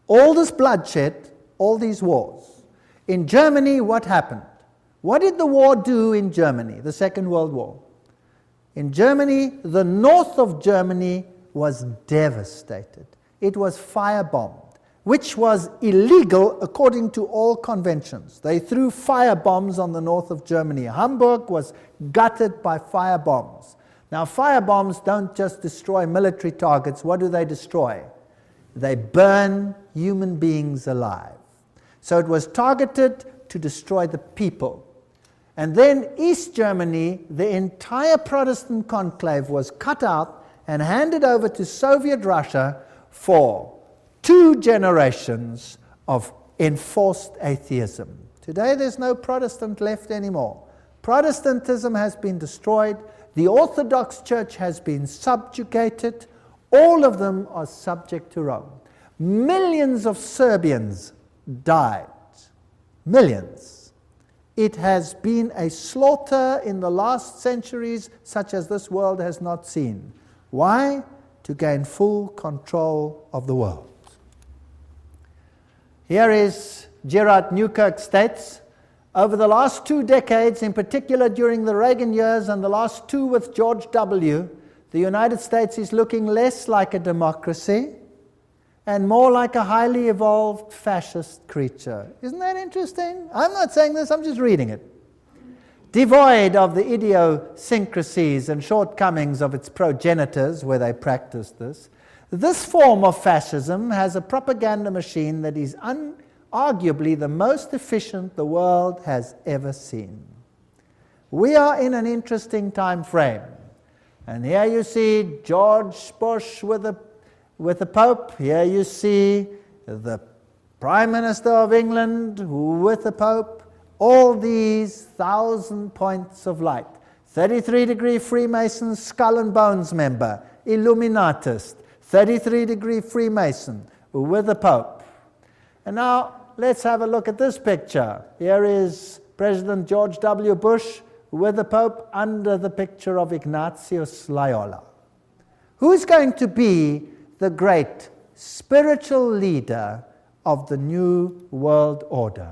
All this bloodshed, all these wars. In Germany, what happened? What did the war do in Germany, the Second World War? In Germany, the north of Germany was devastated. It was firebombed, which was illegal according to all conventions. They threw firebombs on the north of Germany. Hamburg was gutted by firebombs. Now, firebombs don't just destroy military targets. What do they destroy? They burn human beings alive. So it was targeted to destroy the people. And then East Germany, the entire Protestant conclave was cut out and handed over to Soviet Russia for 2 generations of enforced atheism. Today there's no Protestant left anymore. Protestantism has been destroyed. The Orthodox Church has been subjugated. All of them are subject to Rome. Millions of Serbians died. Millions. It has been a slaughter in the last centuries such as this world has not seen. Why? To gain full control of the world. Here is Gerard Newkirk states, over the last 2 decades, in particular during the Reagan years and the last 2 with George W., the United States is looking less like a democracy and more like a highly evolved fascist creature. Isn't that interesting? I'm not saying this, I'm just reading it. Devoid of the idiosyncrasies and shortcomings of its progenitors where they practiced this, this form of fascism has a propaganda machine that is arguably the most efficient the world has ever seen. We are in an interesting time frame. And here you see George Bush with the Pope. Here you see the Prime Minister of England with the Pope. All these 1,000 points of light. 33-degree Freemason, skull and bones member, Illuminatist. 33-degree Freemason with the Pope. And now let's have a look at this picture. Here is President George W. Bush with the Pope under the picture of Ignatius Loyola. Who's going to be the great spiritual leader of the new world order?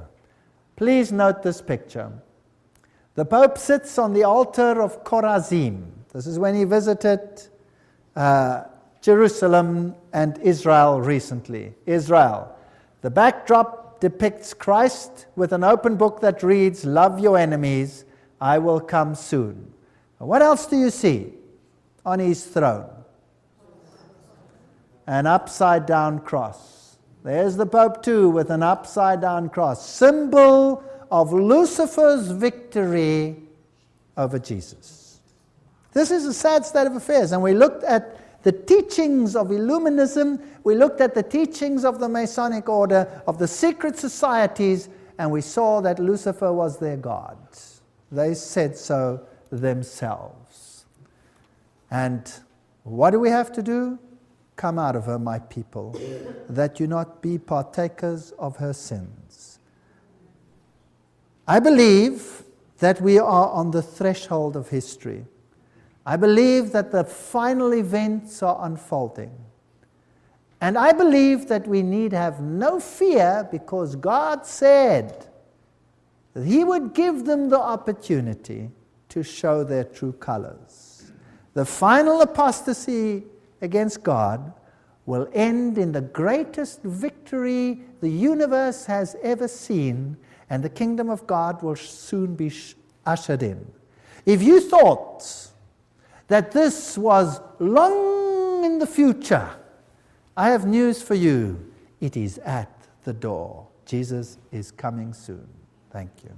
Please note this picture. The Pope sits on the altar of Chorazim. This is when he visited Jerusalem and Israel recently. Israel. The backdrop depicts Christ with an open book that reads, "Love your enemies, I will come soon." What else do you see on his throne? An upside-down cross. There's the Pope too with an upside-down cross, symbol of Lucifer's victory over Jesus. This is a sad state of affairs, and we looked at the teachings of Illuminism, we looked at the teachings of the Masonic order, of the secret societies, and we saw that Lucifer was their god. They said so themselves. And what do we have to do? Come out of her, my people, that you not be partakers of her sins. I believe that we are on the threshold of history. I believe that the final events are unfolding. And I believe that we need have no fear, because God said that He would give them the opportunity to show their true colors. The final apostasy against God will end in the greatest victory the universe has ever seen, and the kingdom of God will soon be ushered in. If you thought that this was long in the future, I have news for you. It is at the door. Jesus is coming soon. Thank you.